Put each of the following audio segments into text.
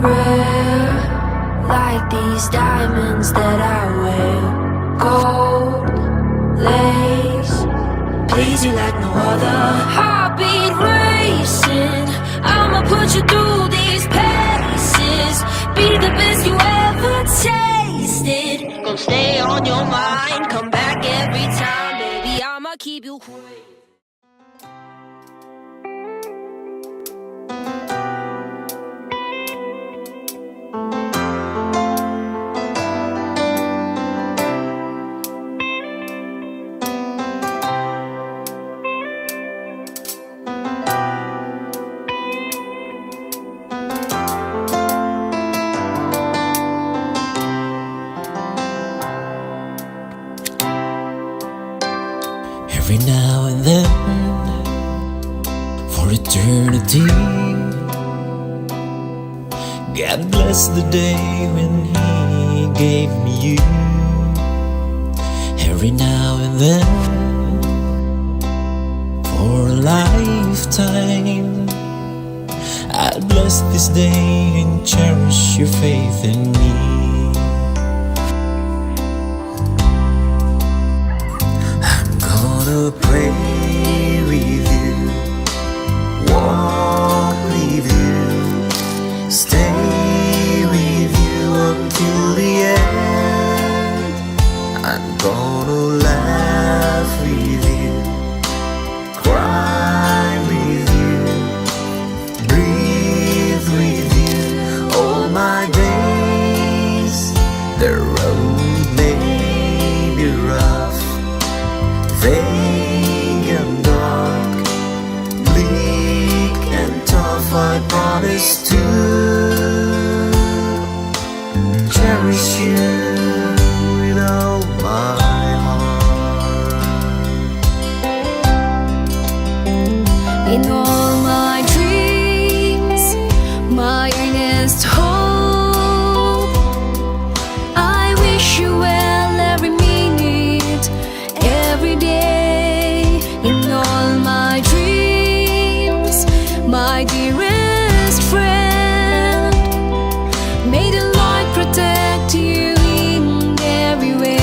Rare, like these diamonds that I wear. Gold lace, please you like no other. Heartbeat racing, I'ma put you through these paces. Be the best you ever tasted. Gonna stay on your mind, come back every time, baby. I'ma keep you quiet. Every now and then, for eternity, God bless the day when He gave me you. Every now and then, for a lifetime, I'll bless this day and cherish your faith in me. Pray with you, walk with you, stay with you until the end. I'm gonna laugh with you, cry with you, breathe with you all my days. The road may be rough, vague and dark, bleak and tough, I promise to cherish you with all my heart. In all my dreams, my earnest hope, I wish you well every minute, every day. In all my dreams, my dearest friend, may the Lord protect you in every way.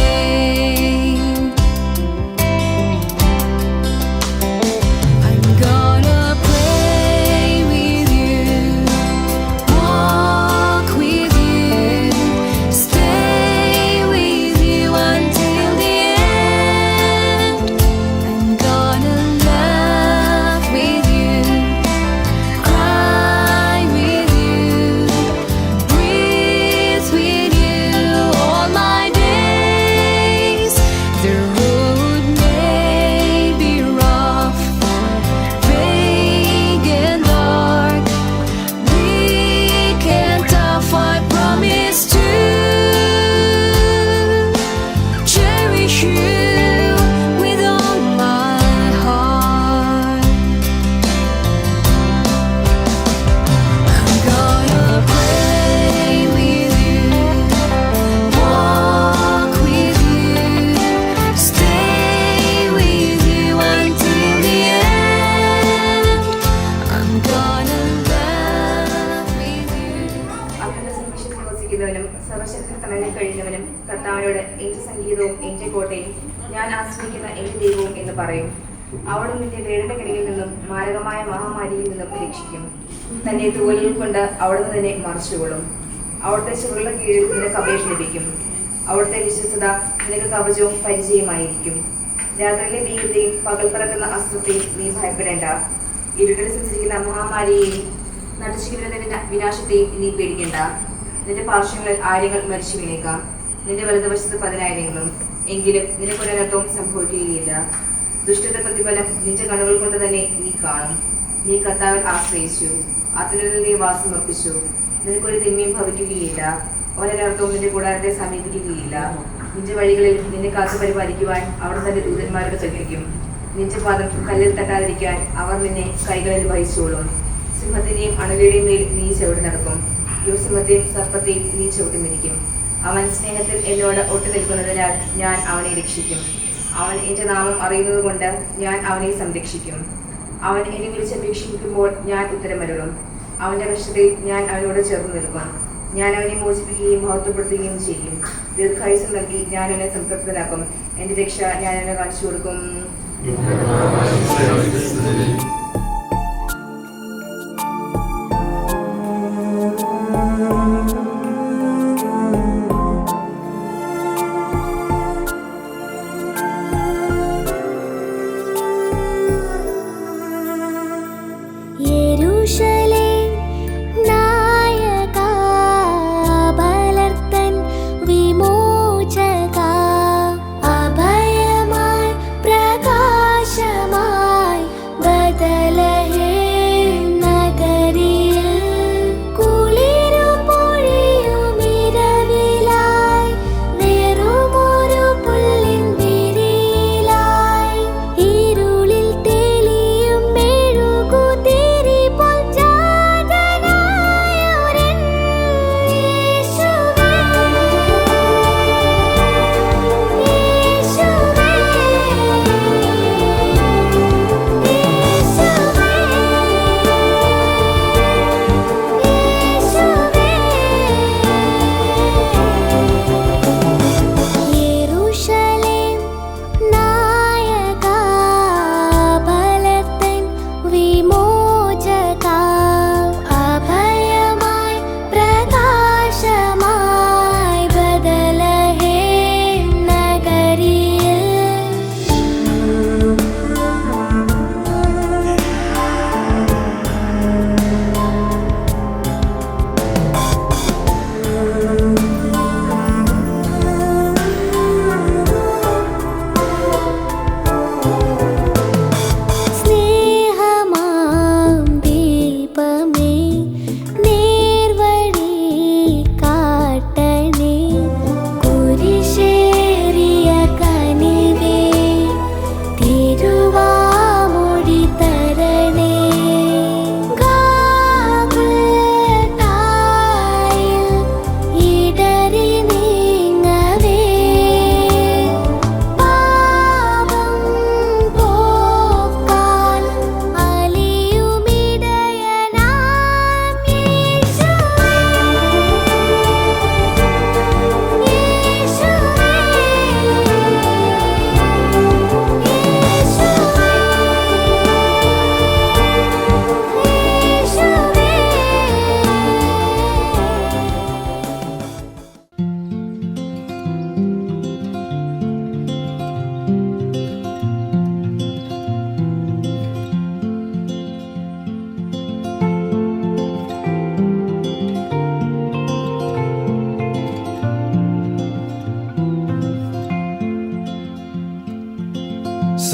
I'm gonna pray with you, walk with you, stay with you until the end. I'm gonna laugh with you, cry with you, breathe with you all my days. The road may be rough, vague and dark, bleak and tough, I promise to cherish you with all my heart. I'm gonna pray with you, walk with you, stay with you until the end. I'm gonna laugh with you. അവന്റെ സംരക്ഷണത്തിൽ വസിക്കുന്നവനും സർവശക്തി തണലിൽ കഴിയുന്നവനും കർത്താവിനോട് എന്റെ സംഗീതവും എന്റെ കോട്ടയും ഞാൻ ആശ്രയിക്കുന്ന എന്റെ ദൈവവും എന്ന് പറയും. അവിടുന്ന് നിന്റെ വേടന്റെ കണിയിൽ നിന്നും മാരകമായ മഹാമാരിയിൽ നിന്നും രക്ഷിക്കും. തന്റെ തൂവലുകൾ കൊണ്ട് അവിടുന്ന് നിന്നെ മറിച്ചുകൊള്ളും. അവിടുത്തെ ചുവടുള്ള കീഴിൽ നിനക്ക് അപേക്ഷ ലഭിക്കും. അവിടുത്തെ വിശ്വസത നിനക്ക് കവചവും പരിചയമായിരിക്കും. രാത്രിയിലെ ഭീകരതയും പകൽ പറക്കുന്ന അസ്ത്രത്തെയും നീ ഭയപ്പെടേണ്ട. ഇരുട്ടിൽ സഞ്ചരിക്കുന്ന മഹാമാരിയെയും നട്ടുച്ചിരിക്കുന്ന വിനാശത്തെയും നീ പേടിക്കേണ്ട. നിന്റെ പാർശ്വങ്ങളിൽ ആയിരങ്ങൾ മരിച്ചു വീണേക്കാം, നിന്റെ വലതുവശത്ത് 10,000ങ്ങളും, എങ്കിലും നിനക്കൊരനർത്ഥവും സംഭവിക്കുകയില്ല. ദുഷ്ടന്റെ പ്രതിഫലം നിന്റെ കണ്ണുകൾ കൊണ്ട് തന്നെ നീ കാണും. നീ കർത്താവിൽ ആശ്രയിച്ചു, അത്യുന്നതത്തിൽ നീ വാസം ഉറപ്പിച്ചു. നിനക്കൊരു തിന്മയും ഭവിക്കുകയില്ല, ഒരനർത്ഥവും നിന്റെ കൂടാരത്തെ സമീപിക്കുകയില്ല. നിന്റെ വഴികളിൽ നിന്നെ കാത്തു പരിപാലിക്കുവാൻ അവർ തന്റെ ദൂതന്മാരോട് കൽപ്പിക്കും. നിന്റെ പാദം കല്ലിൽ തട്ടാതിരിക്കാൻ അവർ നിന്നെ കൈകളിൽ വഹിച്ചോളും. സിംഹത്തിന്റെയും അണലിയുടെയും മേൽ നീ ചവിട്ടി നടക്കും, യൂസിമത്തെയും സർപ്പത്തെയും നീ ചവിട്ടി മിതിക്കും. അവൻ സ്നേഹത്തിൽ എന്നോട് ഒട്ടു നിൽക്കുന്നതിനാൽ ഞാൻ അവനെ രക്ഷിക്കും. അവൻ എൻ്റെ നാമം അറിയുന്നത് കൊണ്ട് ഞാൻ അവനെ സംരക്ഷിക്കും. അവൻ എന്നെ വിളിച്ചപേക്ഷിക്കുമ്പോൾ ഞാൻ ഉത്തരമരുളും. അവൻ്റെ കഷ്ടതയിൽ ഞാൻ അവനോട് ചേർന്ന് നിൽക്കും. ഞാൻ അവനെ മോചിപ്പിക്കുകയും മഹത്വപ്പെടുത്തുകയും ചെയ്യും. ദീർഘായുസ് നൽകി ഞാൻ അവനെ സംതൃപ്തനാക്കും. എൻ്റെ രക്ഷ ഞാൻ അവനെ കാണിച്ചു കൊടുക്കും.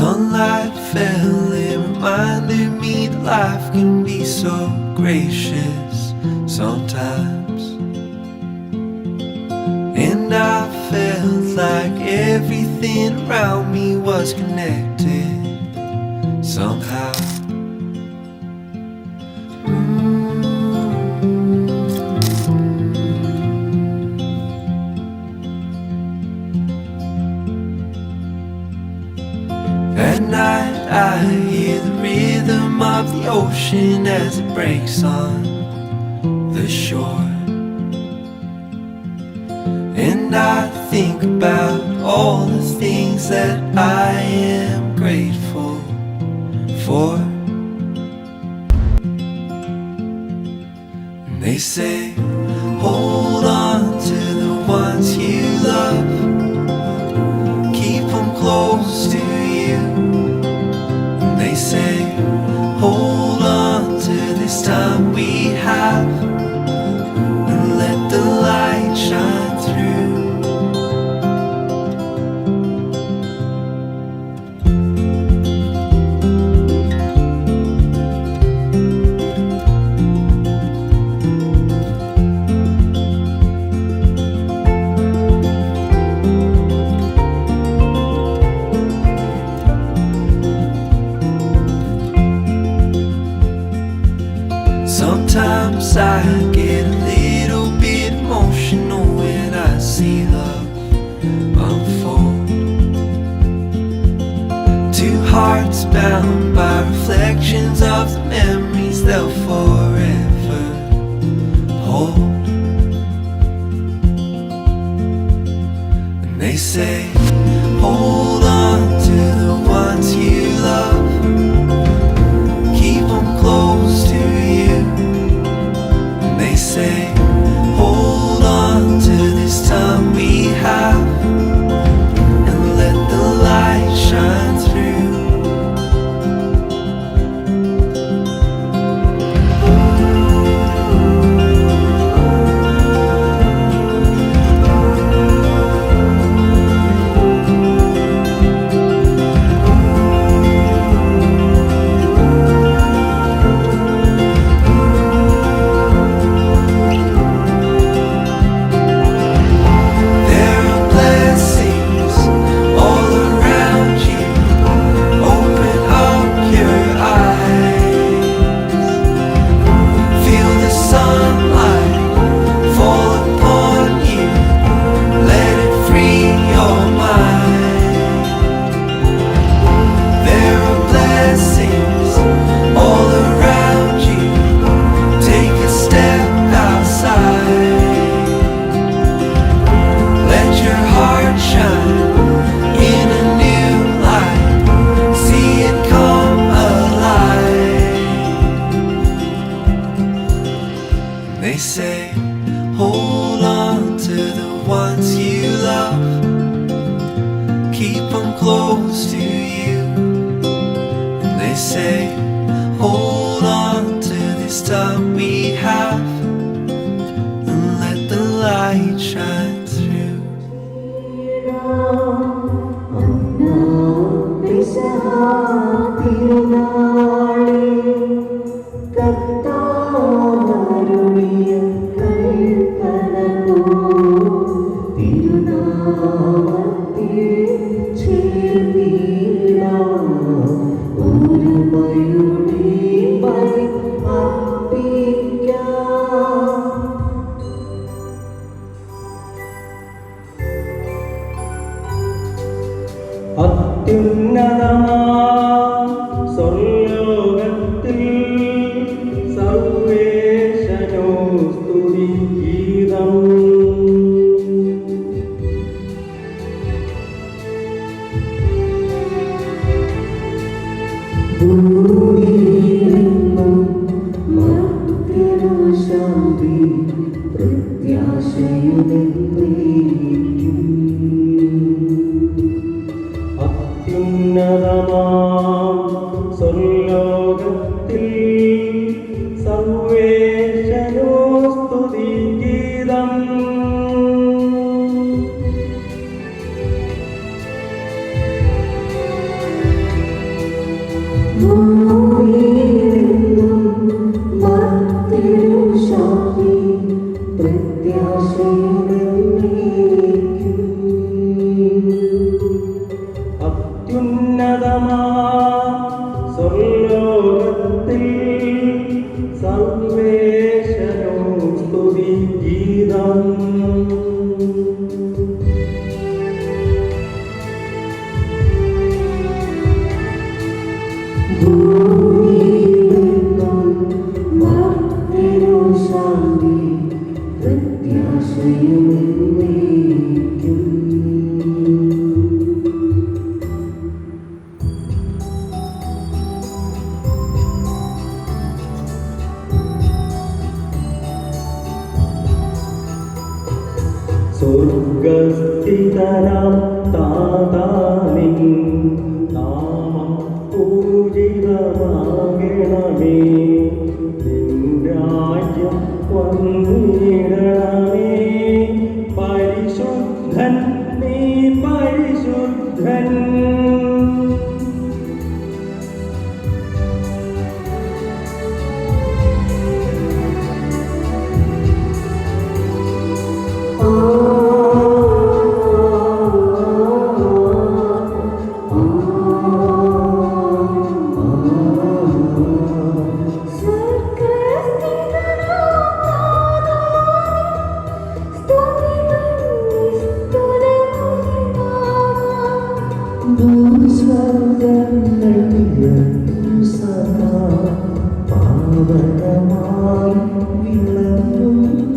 Sunlight fell, it reminded me that life can be so gracious sometimes. And I felt like everything around me was connected somehow. At night I hear the rhythm of the ocean as it breaks on the shore. And I think about all the things that I am grateful for. And they say, hold on to the ones you love, keep them close to you. And they say, hold on to this time we have, and let the light shine through. Sometimes I get a little bit emotional when I see love unfold. Two hearts bound by reflections of the memories they'll forever hold. And they say, hold on to the ones you love, keep them close to you. And they say, hold on to this time we have, and let the light shine through. They say, hold on to the ones you love, keep them close to you. And they say, hold on to this time we have, and let the light shine through. സ്വർലോകത്തിൽ സർവേശനോ സ്തുതി ഗീതം. ഭൂമിയിലെങ്ങും മർത്യനു ശാന്തി പ്രത്യാശയുമെന്നേക്കും. അത്യുന്നതമാം സ്വർലോകത്തിൽ സർവേശനോ സ്തുതി ഗീതം. ഭൂമിയിലെങ്ങും മർത്യനു ശാന്തി പ്രത്യാശയുമെന്നേക്കും. അത്യുന്നതമാം സ്വർലോകത്തിൽ സർവേശനോ സ്തുതി ഗീതം. ഭൂമിയിലെങ്ങും മർത്യനു ശാന്തി പ്രത്യാശയുമെന്നേക്കും. സ്വർഗസ്ഥിതനാം താതാനിൻ നാമം പൂജിതമാകണമേ. നിൻ രാജ്യം വന്നിടണമേ. പരിശുദ്ധൻ നീ പരിശുദ്ധൻ. പാവനമായി വിളങ്ങും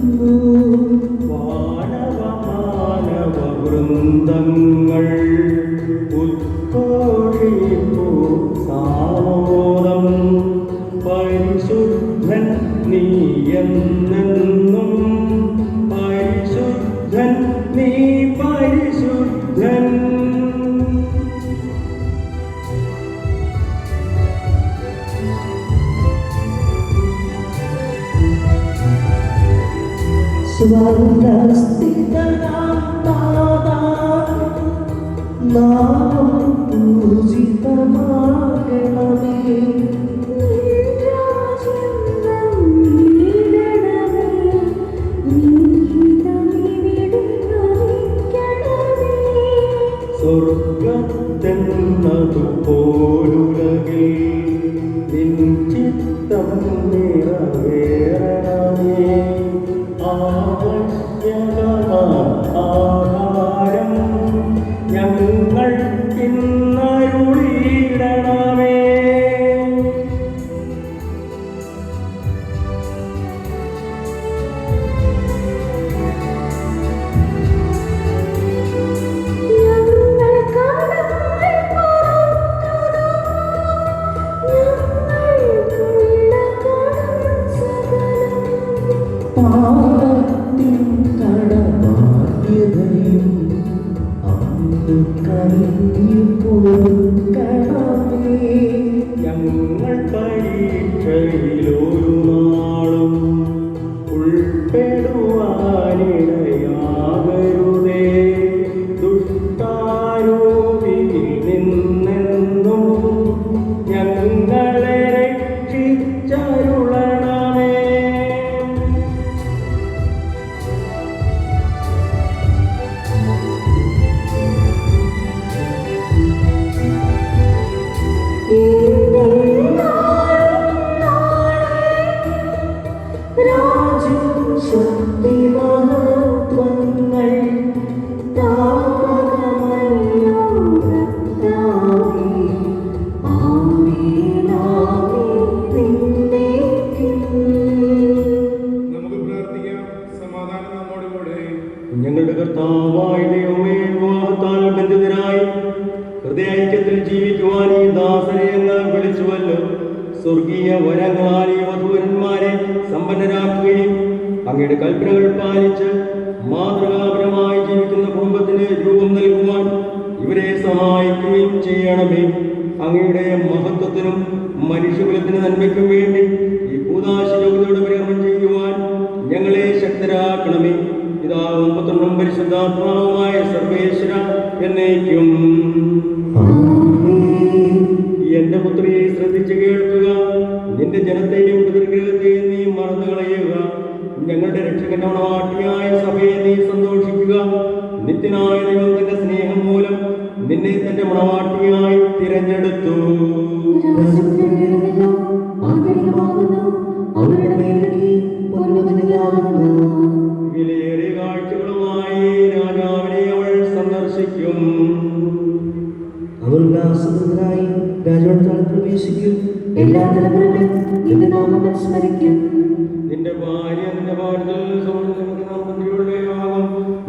സ്വർഗസ്ഥിതനാം നാഥാ, നാമം പൂജിതമാകണമേ. സ്വർഗത്തെന്നതുപോലുലകിൽ നിൻ ചിത്തം നിറവേറണമേ. ആവശ്യകമാം ആഹാരം ഞങ്ങൾക്കിന്നരുളിയിടണമേ. പാപത്തിൻ കടബാധ്യതയും അന്ന് കഴിഞ്ഞു കൊടുക്കണമേ. ഞങ്ങൾ പരീക്ഷയിലൊരു നാളും ഉൾപ്പെടുവാനിടയാകരുതേ. ദുഷ്ടാരൂപിയിൽ നിന്നെന്നും ഞങ്ങളെ രക്ഷിച്ചരുളണമേ. നമുക്ക് പ്രാർത്ഥിക്കാം. സമാധാനം നമ്മോടുകൂടെ. ഞങ്ങളുടെ കർത്താവായ ദൈവമേ, വിവാഹത്താൽ ബന്ധിതരായി ഹൃദയൈക്യത്തിൽ ജീവിക്കുവാൻ ഈ ദാസരെ അങ്ങ് വിളിച്ചുവല്ലോ. സ്വർഗീയ വരങ്ങളാൽ ഈ വധൂവരന്മാരെ സമ്പന്നരാക്കുകയും അങ്ങയുടെ കൽപ്പനകൾ പാലിച്ച് മാതൃകാപരമായി ജീവിക്കുന്ന കുടുംബത്തിന് രൂപം നൽകുവാൻ ഇവരെ സഹായിക്കുകയും ചെയ്യണമേ. അങ്ങയുടെ മഹത്വത്തിനും മനുഷ്യകുലത്തിന് നന്മയ്ക്കും വേണ്ടി ഈ കൂദാശ യോഗ്യതയോടെ പരികർമ്മം ചെയ്യുവാൻ ഞങ്ങളെ ശക്തരാക്കണമേ. പിതാവും പുത്രനും പരിശുദ്ധാത്മാവുമായ സർവേശ്വര എന്നേക്കും. എന്റെ പുത്രിയെ ശ്രദ്ധിച്ചു കേൾക്കുക. നിന്റെ ജനത്തെയും പിതൃഗ്രഹത്തെയും നീ മറന്നു കളയുക. ഞങ്ങളുടെ രക്ഷകന്റെ മണവാട്ടിയായ സഭയെ നീ സന്തോഷിക്കുക. നിത്യനായ ദൈവം തന്റെ സ്നേഹം മൂലം നിന്നെ തന്റെ മണവാട്ടിയായി തിരഞ്ഞെടുത്തു. വിലയേറിയ കാഴ്ചകളുമായി രാജാവിനെ അവൾ സന്ദർശിക്കും. അവർ ഉല്ലാസനായി രാജവട്ടത്തിൽ പ്രവേശിക്കും. എല്ലാ തലമുറകളും നിന്റെ നാമം സ്മരിക്കും. നിന്റെ ഭാര്യ നിന്റെ ഭാര്യതയുള്ളയാകും.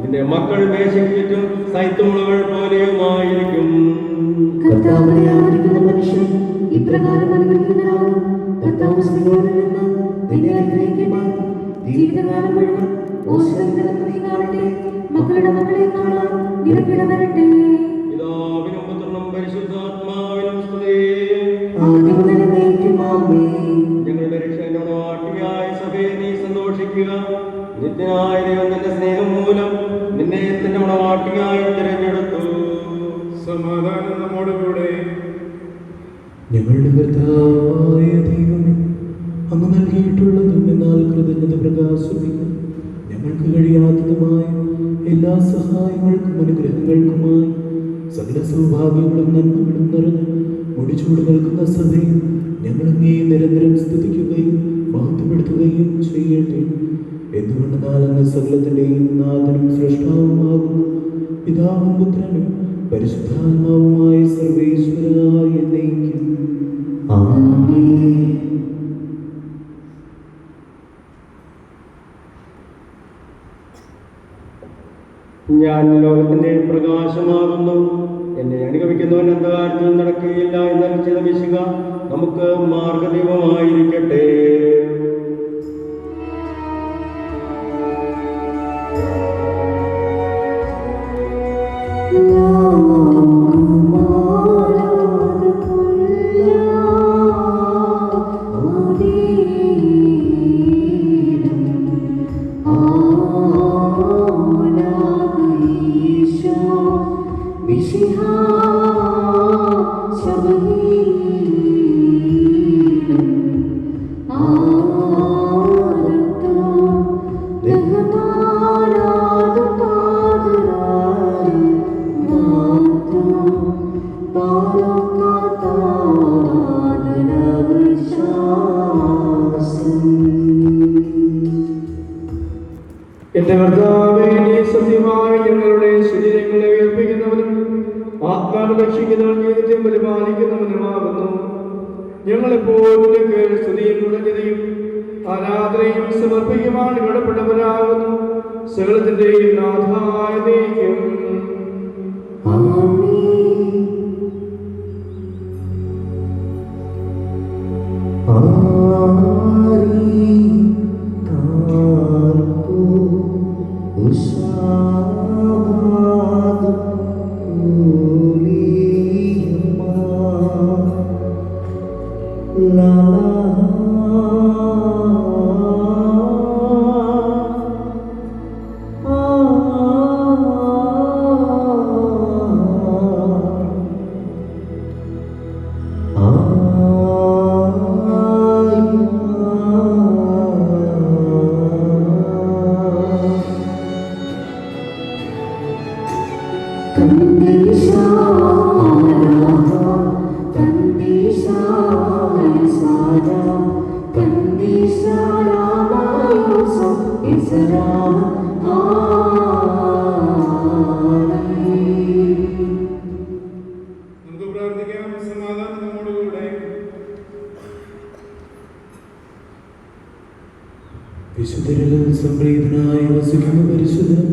നിന്റെ മക്കൾ മേശയ്ക്ക് ചുറ്റും സൈത്തുമുളകൾ പോലെയുമായിരിക്കും. കർത്താവിനെ ആദരിക്കുന്ന മനുഷ്യൻ ഇപ്രകാരം അനുഗ്രഹിക്കുന്നവനാകും. കർത്താവ് സ്നേഹത്തിൽ നിന്ന് നിന്നെ അനുഗ്രഹിക്കുവാൻ ജീവിതകാലം മുഴുവൻ ഓശിതം കാണട്ടെ. മക്കളുടെ മക്കളെ കാണാൻ നിനക്കിട വരട്ടെ. പിതാവിനും പുത്രനും പരിശുദ്ധാത്മാവിനും സ്തുതി. ഞങ്ങളുടെ രക്ഷകന്റെ മണവാട്ടിയായ സഭയെ നീ സന്തോഷിക്കുക. നിത്യനായ ദൈവം തന്റെ സ്നേഹം മൂലം നിന്നെ തന്റെ മണവാട്ടിയായി തിരഞ്ഞെടുത്തു. സമാധാനം നമ്മോടുകൂടെ. ഞങ്ങളുടെ കർത്താവായ ദൈവമേ, അങ്ങ് നൽകിയിട്ടുള്ളതും എന്നാൽ കൃതജ്ഞത പ്രകാശിപ്പിക്കും ഞങ്ങൾക്ക് കഴിയാത്തതുമായ എല്ലാ സഹായങ്ങൾക്കും അനുഗ്രഹങ്ങൾക്കുമായി സകല സൗഭാഗ്യങ്ങളും നന്മകളും നിറഞ്ഞ് മുടിച്ചൂട് നിൽക്കുന്ന സഭയും ഞങ്ങൾ അങ്ങേ നിരന്തരം സ്തുതിക്കുകയും മഹത്വപ്പെടുത്തുകയും ചെയ്യട്ടെ. എന്തുകൊണ്ടെന്നാൽ അങ്ങ് സകലത്തിൻ്റെയും നാഥനും സൃഷ്ടാവുമാകുന്നു. പിതാവും പുത്രനും പരിശുദ്ധാത്മാവുമായ സർവേശ്വരായ എന്നേക്കും. ആമേൻ. ഞാൻ ലോകത്തിന്റെ പ്രകാശമാകുന്നു. എന്നെ അനുഗമിക്കുന്നവൻ അന്ധകാരത്തിൽ നടക്കുകയില്ല എന്ന് നിശ്ചയിക്കുക. നമുക്ക് മാർഗദീപമായിരിക്കട്ടെ. Oh എന്റെ കർത്താവേ, നീ സത്യമായി ഞങ്ങളുടെ ശരീരങ്ങളെ ഉയർപ്പിക്കുന്നവനും ആത്മാവ് രക്ഷിക്കുന്നവൻ ജീവിതത്തെ പരിപാലിക്കുന്നവനുമാകുന്നു. ഞങ്ങളെപ്പോഴും നിനക്ക് സ്തുതിയും കൃതജ്ഞതയും ആരാധനയും സമർപ്പിക്കുവാൻ കടപ്പെട്ടവരാകുന്നു. സകലത്തിന്റെയും നാഥായ ദൈവം. നമുക്ക് പ്രാർത്ഥിക്കാം. സമാധാനം നമ്മോടുകൂടെ. വിശുദ്ധരിൽ സംപ്രീതനായി വസിക്കുന്ന പരിശുദ്ധനും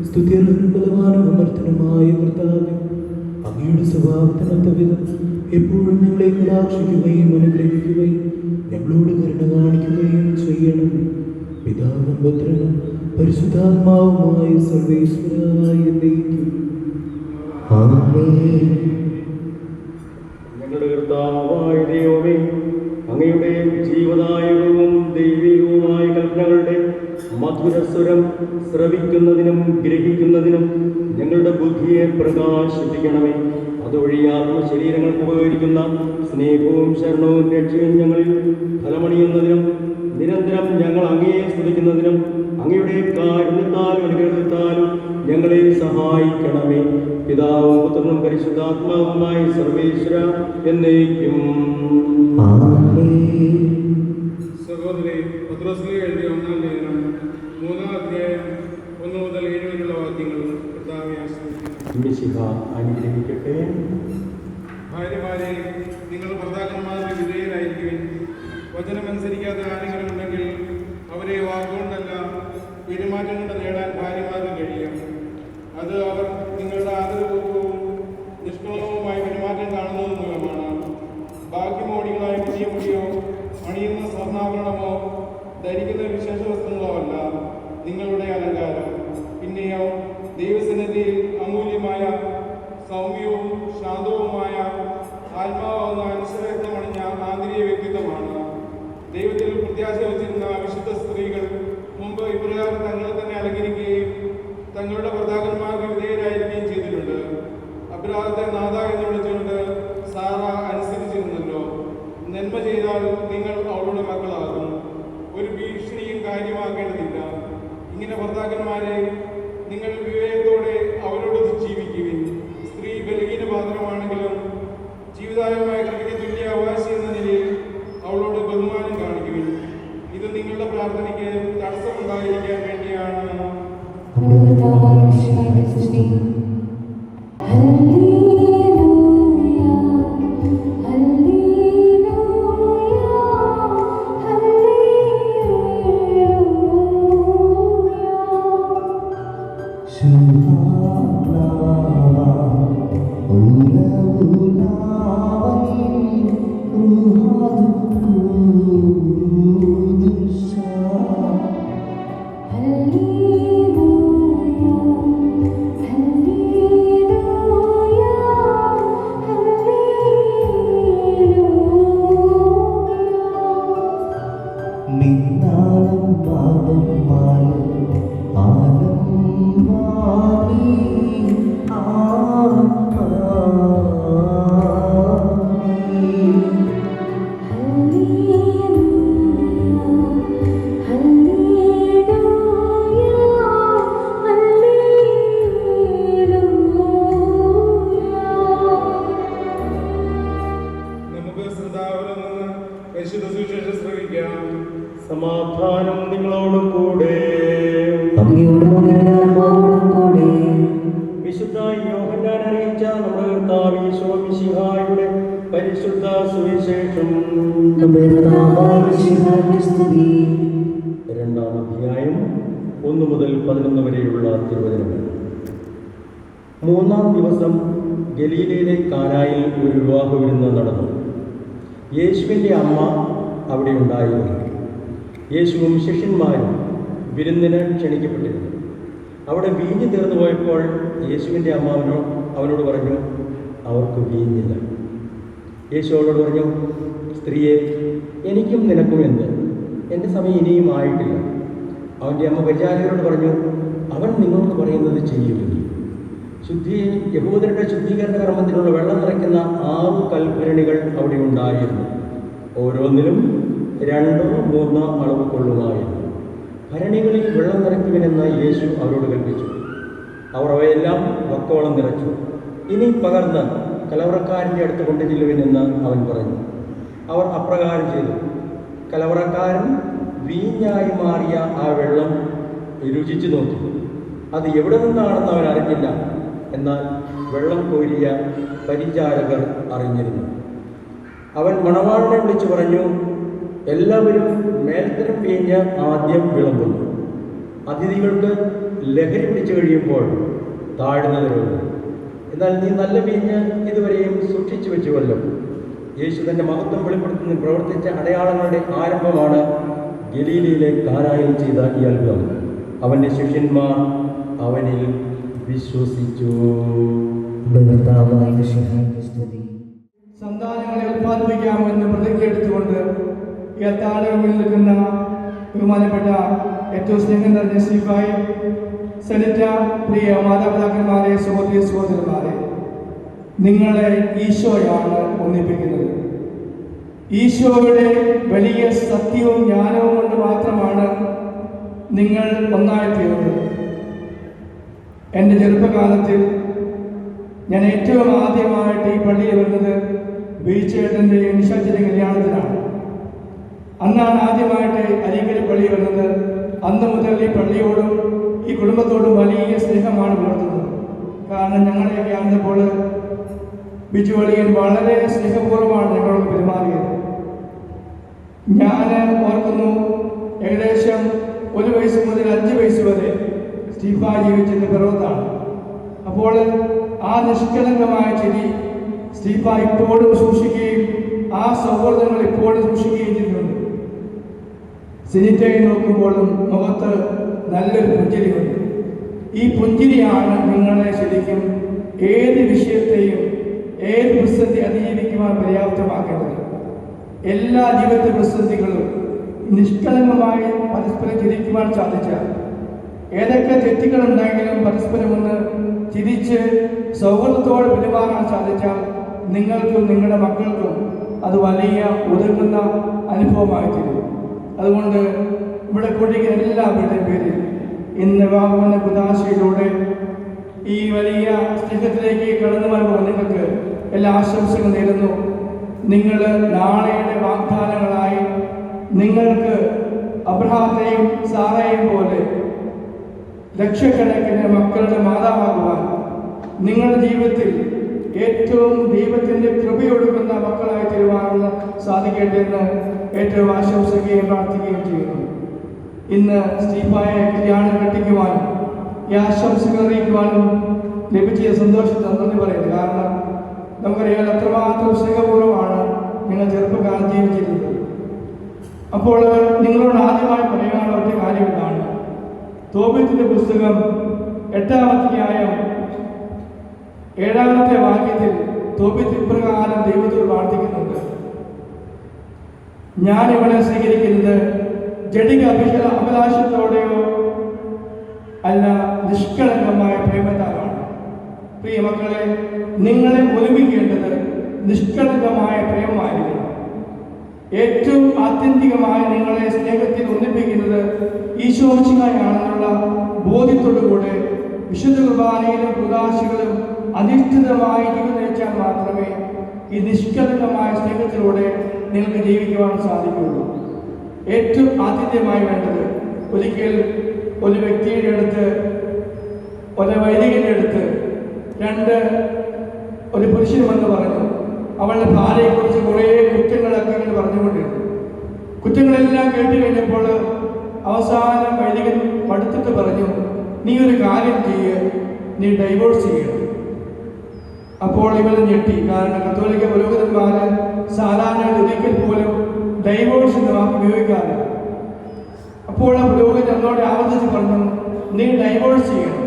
സ്തുത്യർഹനും ബലവാനും അമർത്തനുമായ കർത്താവേ, അങ്ങയുടെ സ്വഭാവത്തിനൊത്ത വിധം എപ്പോഴും ഞങ്ങളെ കടാക്ഷിക്കുകയും അനുഗ്രഹിക്കുകയും ഞങ്ങളോട് കരുണ കാണിക്കുകയും ചെയ്യണം. പിതാവും പുത്രനും പരിശുദ്ധാത്മാവുമായ സർവേശ്വരനായ എന്നേക്കും ആമേൻ. ഞങ്ങളുടെ കർത്താവായ ദൈവമേ, അങ്ങയുടെ ജീവദായകവും ദൈവികവുമായ കൽപ്പനകളുടെ മധുരസ്വരം ശ്രവിക്കുന്നതിനും ഗ്രഹിക്കുന്നതിനും ഞങ്ങളുടെ ബുദ്ധിയെ പ്രകാശിപ്പിക്കണമേ. അതുവഴി ആത്മശരീരങ്ങൾക്ക് ഉപകരിക്കുന്ന സ്നേഹവും ശരണവും രക്ഷയും ഞങ്ങളിൽ ഫലമണിയുന്നതിനും നിരന്തരം ഞങ്ങൾ അങ്ങയെ സ്തുതിക്കുന്നതിനും അങ്ങയുടെ കാരുണ്യത്താലും അനുഗ്രഹത്താലും ഞങ്ങളെ സഹായിക്കണമേ. പിതാവും പുത്രനും പരിശുദ്ധാത്മാവുമായി സർവേശ്വര എന്നേക്കും. സഹോദരി, പത്രോസിലെ എഴുതിയ 1-ാം ലേഖനം 3-ാം അധ്യായം 1 മുതൽ 7 വരെയുള്ള വാക്യങ്ങൾ കർത്താവെ ആശ്രയിക്കുന്നു. മിശിഹ അനുഗ്രഹിക്കട്ടെ. ഭാര്യമാരെ, നിങ്ങൾ ഭർത്താക്കന്മാരുടെ വിധേയരായിരിക്കുവിൻ. വചനമനുസരിക്കാത്ത ആരെങ്കിലും ഉണ്ടെങ്കിൽ അവരെ വാക്കുകൊണ്ടല്ല പെരുമാറ്റം കൊണ്ട് നേടാൻ ഭാര്യമാർക്ക് കഴിയും. അത് അവർ നിങ്ങളുടെ ആദരപൂർവ്വവും നിഷ്കളങ്കവുമായ പെരുമാറ്റം കാണുന്നത് മൂലമാണ്. ഭാഗ്യമോടികളായ പുതിയ മുടിയോ അണിയുന്ന സ്വർണ്ണാഭരണമോ ധരിക്കുന്ന വിശേഷ വസ്ത്രങ്ങളോ അല്ല നിങ്ങളുടെ അലങ്കാരം. പിന്നെയോ ദൈവസന്നിധിയിൽ അമൂല്യമായ സൗമ്യവും ശാന്തവുമായ ആത്മാവാകുന്ന അനുസരണമണിഞ്ഞ ആന്തരിക വ്യക്തിത്വമാണ്. ദൈവത്തിൽ പ്രത്യാശ വച്ചിരുന്ന വിശുദ്ധ സ്ത്രീകൾ മുമ്പ് ഇപ്രകാരം തങ്ങളെ തന്നെ അലങ്കരിക്കുകയും തങ്ങളുടെ ഭർത്താക്കന്മാർക്ക് വിധേയരായിരിക്കുകയും ചെയ്തിട്ടുണ്ട്. അബ്രാഹത്തെ നാഥ എന്ന് വിളിച്ചുകൊണ്ട് സാറ അനുസരിച്ചിരുന്നല്ലോ. നന്മ ചെയ്താൽ നിങ്ങൾ അവളുടെ മക്കളാകും. ഒരു ഭീഷണിയും കാര്യമാക്കേണ്ടതില്ല. ഇങ്ങനെ ഭർത്താക്കന്മാരെ, നിങ്ങൾ വിവേകത്തോടെ അവരോട് ജീവിക്കുവിൻ. സ്ത്രീ ബലഹീന പാത്രമാണെങ്കിലും ജീവിതായമായ കൃതിക്ക് തുല്യ അവകാശി എന്ന നിലയിൽ അവളോട് ബഹുമാനം കാണിക്കുവിൻ. ഇത് നിങ്ങളുടെ പ്രാർത്ഥനയ്ക്ക് തടസ്സമുണ്ടായിരിക്കാൻ വേണ്ടിയാണ്. സമാധാനം നിങ്ങളോടും കൂടെ. വിശുദ്ധ യോഹന്നാൻ അറിയിച്ച നമ്മുടെ കർത്താവ് ഈശോ മിശിഹായുടെ പരിശുദ്ധ സുവിശേഷം. 2-ാം അധ്യായം 1 മുതൽ 11 വരെയുള്ള തിരുവചനങ്ങൾ. 3-ാം ദിവസം ഗലീലയിലെ കാനായിൽ ഒരു വിവാഹ വിരുന്ന് നടന്നു. യേശുവിൻ്റെ അമ്മ അവിടെ ഉണ്ടായിരുന്നു. യേശുവും ശിഷ്യന്മാരും വിരുന്നിന് ക്ഷണിക്കപ്പെട്ടിരുന്നു. അവിടെ വീഞ്ഞ് തീർന്നു പോയപ്പോൾ യേശുവിൻ്റെ അമ്മ അവനോട് പറഞ്ഞു, അവർക്ക് വീഞ്ഞില്ല. യേശു അവളോട് പറഞ്ഞു, സ്ത്രീയെ, എനിക്കും നിനക്കും എന്ത്? എൻ്റെ സമയം ഇനിയും ആയിട്ടില്ല. അവൻ്റെ അമ്മ പരിചാരകരോട് പറഞ്ഞു, അവൻ നിങ്ങളോട് പറയുന്നത് ചെയ്യുമെന്ന്. യഹൂദരുടെ ശുദ്ധീകരണ കർമ്മത്തിനുള്ള വെള്ളം നിറയ്ക്കുന്ന 6 കൽഭരണികൾ അവിടെ ഉണ്ടായിരുന്നു. ഓരോന്നിലും 2-3 അളവ് കൊള്ളുമായിരുന്നു. ഭരണികളിൽ വെള്ളം നിറയ്ക്കുമെന്ന് യേശു അവരോട് കൽപ്പിച്ചു. അവർ അവയെല്ലാം വക്കോളം നിറച്ചു. ഇനി പകർന്ന് കലവറക്കാരൻ്റെ അടുത്ത് കൊണ്ടുചെല്ലുവിനെന്ന് അവൻ പറഞ്ഞു. അവർ അപ്രകാരം ചെയ്തു. കലവറക്കാരൻ വീഞ്ഞായി മാറിയ ആ വെള്ളം രുചിച്ചു നോക്കി. അത് എവിടെ നിന്നാണെന്ന് അവൻ അറിഞ്ഞില്ല. എന്നാൽ വെള്ളം കോരിയ പരിചാരകർ അറിഞ്ഞിരുന്നു. അവൻ മണവാളിനെ വിളിച്ചു പറഞ്ഞു, എല്ലാവരും മേൽത്തരം വീഞ്ഞ് ആദ്യം വിളമ്പുന്നു. അതിഥികൾക്ക് ലഹരി പിടിച്ചു കഴിയുമ്പോൾ താഴ്ന്നു തരുന്നു. എന്നാൽ നീ നല്ല വീഞ്ഞ് ഇതുവരെയും സൂക്ഷിച്ചു വെച്ചുവല്ലോ. യേശു തൻ്റെ മഹത്വം വെളിപ്പെടുത്തുന്ന പ്രവർത്തിച്ച അടയാളങ്ങളുടെ ആരംഭമാണ് ഗലീലയിലെ കാനായിൽ ചെയ്ത ഈ അത്ഭുതം. അവൻ്റെ ശിഷ്യന്മാർ അവനിൽ വിശ്വസിച്ചു. സന്താനങ്ങളെ ഉത്പാദിപ്പിക്കാമെന്ന് പ്രതിജ്ഞ എടുത്തുകൊണ്ട് ഈ അത്താഴമിൽ നിൽക്കുന്ന ബഹുമാനപ്പെട്ട ഏറ്റവും സ്നേഹം നിറഞ്ഞ ശ്രീഭായി, സെനറ്റ, പ്രിയ മാതാപിതാക്കന്മാരെ, സഹോദരി സഹോദരന്മാരെ, നിങ്ങളെ ഈശോയാണ് ഒന്നിപ്പിക്കുന്നത്. ഈശോയുടെ വലിയ സത്യവും ജ്ഞാനവും കൊണ്ട് മാത്രമാണ് നിങ്ങൾ ഒന്നായിത്തീർന്നത്. എൻ്റെ ചെറുപ്പകാലത്തിൽ ഞാൻ ഏറ്റവും ആദ്യമായിട്ട് ഈ പള്ളിയിൽ വരുന്നത് ബീച്ചേട്ടൻ്റെ നിശാചിൻ്റെ കല്യാണത്തിനാണ്. അന്നാണ് ആദ്യമായിട്ട് അരീക്കൽ പള്ളി വരുന്നത്. അന്ന് മുതൽ ഈ പള്ളിയോടും ഈ കുടുംബത്തോടും വലിയ സ്നേഹമാണ് പുലർത്തുന്നത്. കാരണം ഞങ്ങളെയൊക്കെ ആയിരുന്നപ്പോൾ ബിജു വളിയൻ വളരെ സ്നേഹപൂർവ്വമാണ് ഞങ്ങളോട് പെരുമാറിയത്. ഞാൻ ഓർക്കുന്നു, ഏകദേശം 1 വയസ്സ് മുതൽ 5 വയസ്സ് വരെ സ്റ്റീഫ ജീവിച്ചത് പിറവത്താണ്. അപ്പോൾ ആ നിഷ്കളങ്കമായ ചിരി സ്റ്റീഫ ഇപ്പോഴും സൂക്ഷിക്കുകയും ആ സൗഹൃദങ്ങൾ ഇപ്പോഴും സൂക്ഷിക്കുകയും ചെയ്യുന്നുണ്ട്. സിനിറ്റയെ നോക്കുമ്പോഴും മുഖത്ത് നല്ലൊരു പുഞ്ചിരിയുണ്ട്. ഈ പുഞ്ചിരിയാണ് നിങ്ങളെ ശരിക്കും ഏത് വിഷയത്തെയും ഏത് പ്രതിസന്ധി അതിജീവിക്കുവാൻ പര്യാപ്തമാക്കേണ്ടത്. എല്ലാ ജീവിത പ്രതിസന്ധികളും നിഷ്കളങ്കമായി പരസ്പരം ചിരിക്കുവാൻ സാധിച്ചാൽ, ഏതൊക്കെ തെറ്റുകളുണ്ടെങ്കിലും പരസ്പരം ഒന്ന് ചിരിച്ച് സൗഹൃദത്തോടെ പെരുമാറാൻ സാധിച്ചാൽ നിങ്ങൾക്കും നിങ്ങളുടെ മക്കൾക്കും അത് വലിയ ഉതകുന്ന അനുഭവമായി തീരും. അതുകൊണ്ട് ഇവിടെ കൂടിയിരിക്കുന്ന എല്ലാവരുടെയും പേരിൽ ഇന്ന് വാങ്ങുന്ന കുദാശയിലൂടെ ഈ വലിയ സ്നേഹത്തിലേക്ക് കടന്നു വരുമ്പോൾ നിങ്ങൾക്ക് എല്ലാ ആശംസകളും നേരുന്നു. നിങ്ങൾ നാളെയുടെ വാഗ്ദാനങ്ങളായി നിങ്ങൾക്ക് അബ്രഹാത്തെയും സാറയെയും പോലെ ലക്ഷക്കണക്കിന് മക്കളുടെ മാതാവാകുവാൻ, നിങ്ങളുടെ ജീവിതത്തിൽ ഏറ്റവും ദൈവത്തിൻ്റെ കൃപയൊഴുകുന്ന മക്കളായി തീരുവാനുള്ള സാധിക്കട്ടെ എന്ന് ഏറ്റവും ആശംസിക്കുകയും പ്രാർത്ഥിക്കുകയും ചെയ്യുന്നു. ഇന്ന് സ്റ്റീഫായെ കല്യാണം കെട്ടിക്കുവാനും ഈ ആശംസകൾ അറിയിക്കുവാനും ലഭിച്ച സന്തോഷത്തെ നന്ദി പറയുന്നത്. കാരണം നമുക്കറിയാം അത്രമാത്രം സ്നേഹപൂർവ്വമാണ് നിങ്ങൾ ചെറുപ്പക്കാലം ജീവിച്ചിരുന്നത്. അപ്പോൾ നിങ്ങളോട് ആദ്യമായി പറയാനുള്ള ഒറ്റ കാര്യം ഇതാണ്. തോബീത്തിന്റെ പുസ്തകം 8-ാം അധ്യായം 7-ാമത്തെ വാക്യത്തിൽ തോബീത്ത് ഇപ്രകാരം ദൈവത്തോട് പ്രാർത്ഥിക്കുന്നുണ്ട്: ഞാൻ ഇവിടെ സ്വീകരിക്കുന്നത് ജഡിക അഭിലാഷത്തോടെയോ അല്ല, നിഷ്കളങ്കമായ പ്രേമത്താലാണ്. പ്രിയ മക്കളെ, നിങ്ങളെ ഒരുമിക്കേണ്ടത് നിഷ്കളങ്കമായ പ്രേമമായിരിക്കണം. ഏറ്റവും ആത്യന്തികമായി നിങ്ങളെ സ്നേഹത്തിൽ ഒന്നിപ്പിക്കുന്നത് ഈശോമിശിഹായാണെന്നുള്ള ബോധ്യത്തോടുകൂടെ വിശുദ്ധ കുർബാനയിലും കുദാശകളും അധിഷ്ഠിതമായി ജീവിതം നയിച്ചാൽ മാത്രമേ ഈ നിഷ്കളങ്കമായ സ്നേഹത്തിലൂടെ നിങ്ങൾക്ക് ജീവിക്കുവാൻ സാധിക്കുകയുള്ളൂ. ഏറ്റവും ആതിഥ്യമായി വേണ്ടത്. ഒരിക്കൽ ഒരു വ്യക്തിയുടെ അടുത്ത്, ഒരു വൈദികൻ്റെ അടുത്ത് ഒരു പുരുഷൻ വന്ന് പറഞ്ഞു, അവളുടെ ഭാര്യയെക്കുറിച്ച് കുറേ കുറ്റങ്ങളൊക്കെ ഇങ്ങനെ പറഞ്ഞുകൊണ്ടിരുന്നു. കുറ്റങ്ങളെല്ലാം കേട്ട് കഴിഞ്ഞപ്പോൾ അവസാനം വൈദികൻ മടുത്തിട്ട് പറഞ്ഞു, നീ ഒരു കാര്യം ചെയ്യുക, നീ ഡൈവോഴ്സ് ചെയ്യണം. അപ്പോൾ ഇവർ ഞെട്ടി. കാരണം കത്തോലിക്ക പുരോഹിതന്മാർ സാധാരണ ഒരിക്കൽ പോലും ഡൈവോഴ്സ് എന്ന വാക്ക് ഉപയോഗിക്കാറില്ല. അപ്പോൾ ആ പുരോഹിതൻ എന്നോട് ആവർത്തിച്ച് പറഞ്ഞു, നീ ഡൈവോഴ്സ് ചെയ്യണം.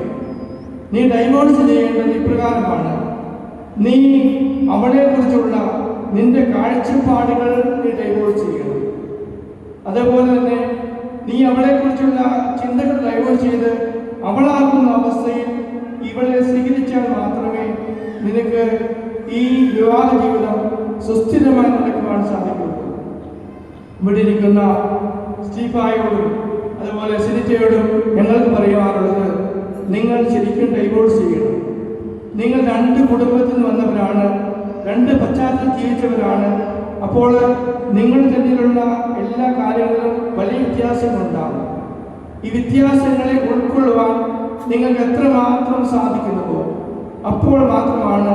നീ ഡൈവോഴ്സ് ചെയ്യേണ്ടത് ഇപ്രകാരമാണ്: നീ അവളെക്കുറിച്ചുള്ള നിന്റെ കാഴ്ചപ്പാടുകൾ നീ ഡൈവോഴ്സ് ചെയ്യണം. അതേപോലെ തന്നെ നീ അവളെക്കുറിച്ചുള്ള ചിന്തകൾ ഡൈവോഴ്സ് ചെയ്ത് അവളാകുന്ന അവസ്ഥയിൽ ഇവളെ സ്വീകരിച്ചാൽ മാത്രമേ നിനക്ക് ഈ വിവാഹ ജീവിതം സുസ്ഥിരമായി നടക്കുവാൻ സാധിക്കുള്ളൂ. ഇവിടെ ഇരിക്കുന്ന സ്റ്റീഫായോടും അതുപോലെ സിനിറ്റയോടും ഞങ്ങൾക്ക് പറയുവാനുള്ളത്, നിങ്ങൾ ശരിക്കും ഡൈവോഴ്സ് ചെയ്യണം. നിങ്ങൾ രണ്ട് കുടുംബത്തിൽ നിന്ന് വന്നവരാണ്, രണ്ട് പശ്ചാത്തലം ജീവിച്ചവരാണ്. അപ്പോൾ നിങ്ങൾ തമ്മിലുള്ള എല്ലാ കാര്യങ്ങളിലും വലിയ വ്യത്യാസങ്ങളുണ്ടാകും. ഈ വ്യത്യാസങ്ങളെ ഉൾക്കൊള്ളുവാൻ നിങ്ങൾക്ക് എത്രമാത്രം സാധിക്കുന്നുവോ അപ്പോൾ മാത്രമാണ്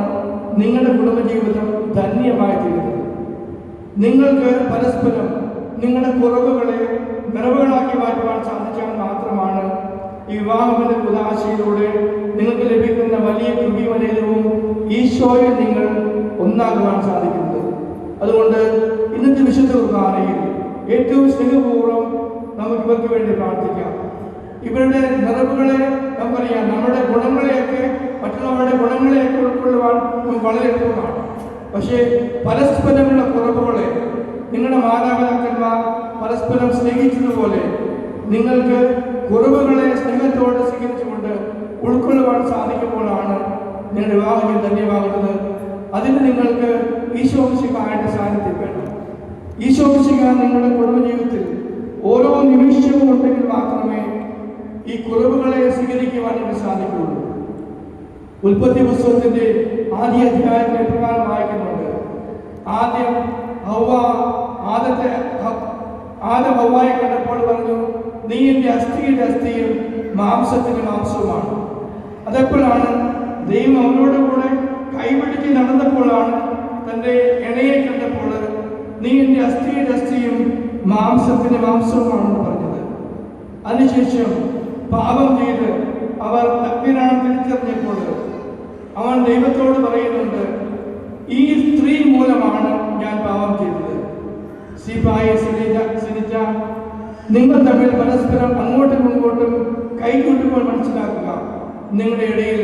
നിങ്ങളുടെ കുടുംബജീവിതം ധന്യമായി തീരുന്നത്. നിങ്ങൾക്ക് പരസ്പരം നിങ്ങളുടെ കുറവുകളെ നിറവുകളാക്കി മാറ്റുവാൻ സാധിച്ചാൽ മാത്രമാണ് ഈ വിവാഹത്തിന്റെ ഉദാശയിലൂടെ നിങ്ങൾക്ക് ലഭിക്കുന്ന വലിയ കൃപയും ഈശോയിൽ നിങ്ങൾ ഒന്നാകുവാൻ സാധിക്കുന്നത്. അതുകൊണ്ട് ഇന്നത്തെ വിശുദ്ധ കുർബാനയിൽ ഏറ്റവും സ്നേഹപൂർവ്വം നമുക്ക് ഇവർക്ക് വേണ്ടി പ്രാർത്ഥിക്കാം. ഇവരുടെ നിറവുകളെ നമുക്കറിയാം, നമ്മുടെ ഗുണങ്ങളെയൊക്കെ മറ്റുള്ളവരുടെ ഗുണങ്ങളെയൊക്കെ ഉൾക്കൊള്ളുവാൻ വളരെ എളുപ്പമാണ്. പക്ഷേ പരസ്പരമുള്ള കുറവുകളെ നിങ്ങളുടെ മാതാപിതാക്കന്മാർ പരസ്പരം സ്നേഹിച്ചതുപോലെ നിങ്ങൾക്ക് കുറവുകളെ സ്നേഹത്തോടെ സ്വീകരിച്ചുകൊണ്ട് ഉൾക്കൊള്ളുവാൻ സാധിക്കുമ്പോഴാണ് നിങ്ങളുടെ വിവാഹം ധന്യമാകുന്നത്. അതിന് നിങ്ങൾക്ക് ഈശോമിശിഹായുടെ സാന്നിധ്യം വേണം. ഈശോമിശിഹ നിങ്ങളുടെ കുടുംബജീവിതത്തിൽ ഓരോ നിമിഷവും ഉണ്ടെങ്കിൽ മാത്രമേ ഈ കുറവുകളെ സ്വീകരിക്കുവാൻ നിങ്ങൾക്ക് സാധിക്കുകയുള്ളൂ. ഉൽപ്പത്തി പുസ്തകത്തിന്റെ ആദ്യ അധ്യായത്തിലെ പ്രകാരം വായിക്കുന്നുണ്ട്. ആദ്യം ഹവ്വായെ കണ്ടപ്പോൾ പറഞ്ഞു, നീ എൻ്റെ അസ്ഥിയുടെ അസ്ഥിയും മാംസത്തിന്റെ മാംസവുമാണ്. അതെപ്പോഴാണ് ദൈവം അവനോട് കൂടെ കൈപിടിച്ച് നടന്നപ്പോഴാണ് തൻ്റെ ഇണയെ കണ്ടപ്പോൾ നീ എൻ്റെ അസ്ഥിയുടെ അസ്ഥിയും മാംസത്തിന്റെ മാംസവുമാണെന്ന് പറഞ്ഞത്. അതിനുശേഷം പാപം ചെയ്ത് അവർ നഗ്നരാണെന്ന് തിരിച്ചറിഞ്ഞപ്പോൾ അവൻ ദൈവത്തോട് പറയുന്നുണ്ട്, ഈ സ്ത്രീ മൂലമാണ് ഞാൻ പാപം ചെയ്തത്. സിനിച്ച നിങ്ങൾ തമ്മിൽ പരസ്പരം അങ്ങോട്ടും ഇങ്ങോട്ടും കൈകൂട്ടുമ്പോൾ മനസ്സിലാക്കുക, നിങ്ങളുടെ ഇടയിൽ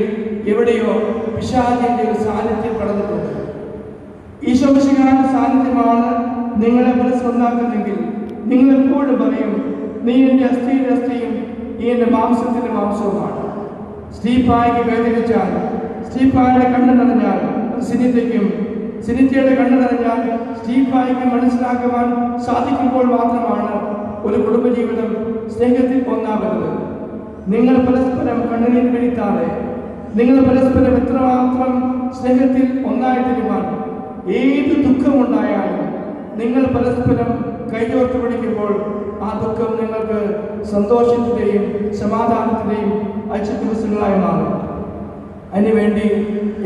എവിടെയോ പിശാചിന്റെ ഒരു സാന്നിധ്യം കടന്നിട്ടുണ്ട്. ഈശോമിശിഹായുടെ സാന്നിധ്യമാണ് നിങ്ങളെ പരസ്പരമാക്കുന്നെങ്കിൽ നിങ്ങൾ എപ്പോഴും പറയും, നീ എൻ്റെ അസ്ഥിയുടെ അസ്ഥിയും ഈ എൻ്റെ മാംസത്തിന്റെ മാംസവുമാണ്. സ്റ്റീഫായ്ക്ക് വേദനിച്ചാൽ, സ്റ്റീഫായുടെ കണ്ണ് നിറഞ്ഞാൽ സിനിറ്റയ്ക്കും, സിനിറ്റയുടെ കണ്ണ് നിറഞ്ഞാൽ സ്റ്റീഫായ്ക്ക് മനസ്സിലാക്കുവാൻ സാധിക്കുമ്പോൾ മാത്രമാണ് ഒരു കുടുംബജീവിതം സ്നേഹത്തിൽ ഒന്നാകുന്നത്. നിങ്ങൾ പരസ്പരം കണ്ണുനീർ പിടിക്കാതെ, നിങ്ങൾ പരസ്പരം എത്രമാത്രം സ്നേഹത്തിൽ ഒന്നായിട്ടിരുവാൻ, ഏത് ദുഃഖമുണ്ടായാലും നിങ്ങൾ പരസ്പരം കൈകോർത്ത് പിടിക്കുമ്പോൾ ആ ദുഃഖം നിങ്ങൾക്ക് സന്തോഷത്തിൻ്റെയും സമാധാനത്തിൻ്റെയും ദിവസങ്ങളായി മാറും. അതിനുവേണ്ടി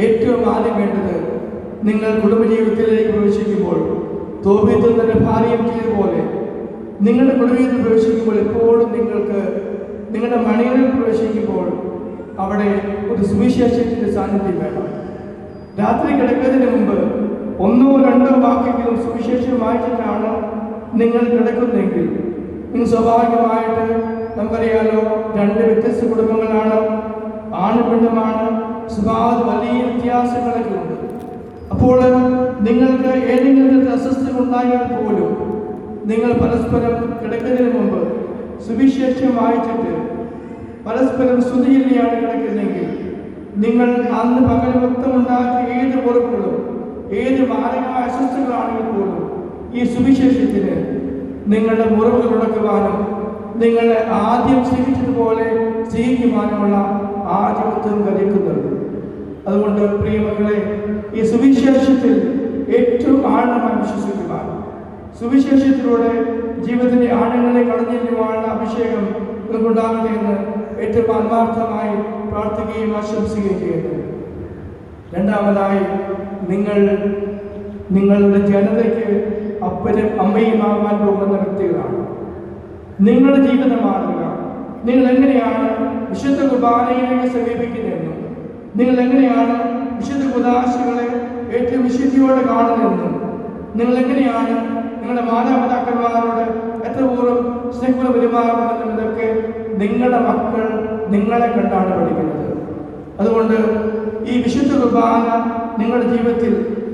ഏറ്റവും ആദ്യം വേണ്ടത്, നിങ്ങൾ കുടുംബജീവിതത്തിലേക്ക് പ്രവേശിക്കുമ്പോൾ തോബീത്ത് തന്റെ ഭാര്യയും ചെയ്തതുപോലെ നിങ്ങളുടെ കുടുംബജീവിതത്തിൽ പ്രവേശിക്കുമ്പോൾ എപ്പോഴും നിങ്ങൾക്ക് നിങ്ങളുടെ മണികളിൽ പ്രവേശിക്കുമ്പോൾ അവിടെ ഒരു സുവിശേഷത്തിന്റെ സാന്നിധ്യം വേണം. രാത്രി കിടക്കുന്നതിന് മുമ്പ് 1 or 2 വാക്കെങ്കിലും സുവിശേഷം വായിച്ചിട്ടാണ് നിങ്ങൾ കിടക്കുന്നതെങ്കിൽ നിങ്ങൾ സ്വാഭാവികമായിട്ട് നമുക്കറിയാലോ, 2 വ്യത്യസ്ത കുടുംബങ്ങളാണ്, ആണും പെണ്ണുമാണ്, സ്വഭാവത്തിൽ വലിയ വ്യത്യാസങ്ങളൊക്കെ ഉണ്ട്. അപ്പോൾ നിങ്ങൾക്ക് ഏതെങ്കിലും അസ്വസ്ഥത ഉണ്ടായാൽ പോലും നിങ്ങൾ പരസ്പരം കിടക്കുന്നതിന് മുമ്പ് സുവിശേഷം വായിച്ചിട്ട് പരസ്പരം സ്തുതിയിലാണ് കിടക്കുന്നതെങ്കിൽ നിങ്ങൾ അന്ന് പകൽ മൊത്തം ഉണ്ടാക്കിയ ഏത് പൊറുപ്പുകളും ഏത് മാരകമായ അസ്വസ്ഥകളാണെങ്കിൽ പോലും ഈ സുവിശേഷത്തിന് നിങ്ങളുടെ മുറിവുകൾ ഉടക്കുവാനും നിങ്ങളെ ആദ്യം സ്നേഹിച്ചതുപോലെ സ്നേഹിക്കുവാനുമുള്ള ആധിപത്യം കലിക്കുന്നുണ്ട്. അതുകൊണ്ട് പ്രിയമക്കളെ, ഈ സുവിശേഷത്തിൽ ഏറ്റവും ആഴമായി വിശ്വസിക്കുവാൻ, സുവിശേഷത്തിലൂടെ ജീവിതത്തിൻ്റെ ആഴങ്ങളെ കടഞ്ഞെല്ലുവാനുള്ള അഭിഷേകം നിങ്ങൾക്കുണ്ടാകട്ടെ എന്ന് ഏറ്റവും ആത്മാർത്ഥമായി പ്രാർത്ഥിക്കുകയും ആശംസിക്കുകയും ചെയ്യുന്നു. രണ്ടാമതായി, നിങ്ങളുടെ ജനതയ്ക്ക് അപ്പനും അമ്മയുമാകാൻ പോകുന്ന വ്യക്തികളാണ്. നിങ്ങളുടെ ജീവിത മാതൃക, നിങ്ങൾ എങ്ങനെയാണ് വിശുദ്ധ കുർബാനയിലേക്ക് സമീപിക്കുന്നതെന്നും നിങ്ങൾ എങ്ങനെയാണ് വിശുദ്ധ കുദാശകളെ ഏറ്റവും വിശുദ്ധിയോടെ കാണുന്നതെന്നും നിങ്ങൾ എങ്ങനെയാണ് നിങ്ങളുടെ മാതാപിതാക്കന്മാരോട് എത്രപൂർവ്വം സ്നേഹം പെരുമാറുന്നതെന്നും ഇതൊക്കെ നിങ്ങളുടെ മക്കൾ നിങ്ങളെ കണ്ടാണ് പഠിക്കുന്നത്. അതുകൊണ്ട് ഈ വിശുദ്ധ കുർബാന നിങ്ങളുടെ ജീവിതത്തിൽ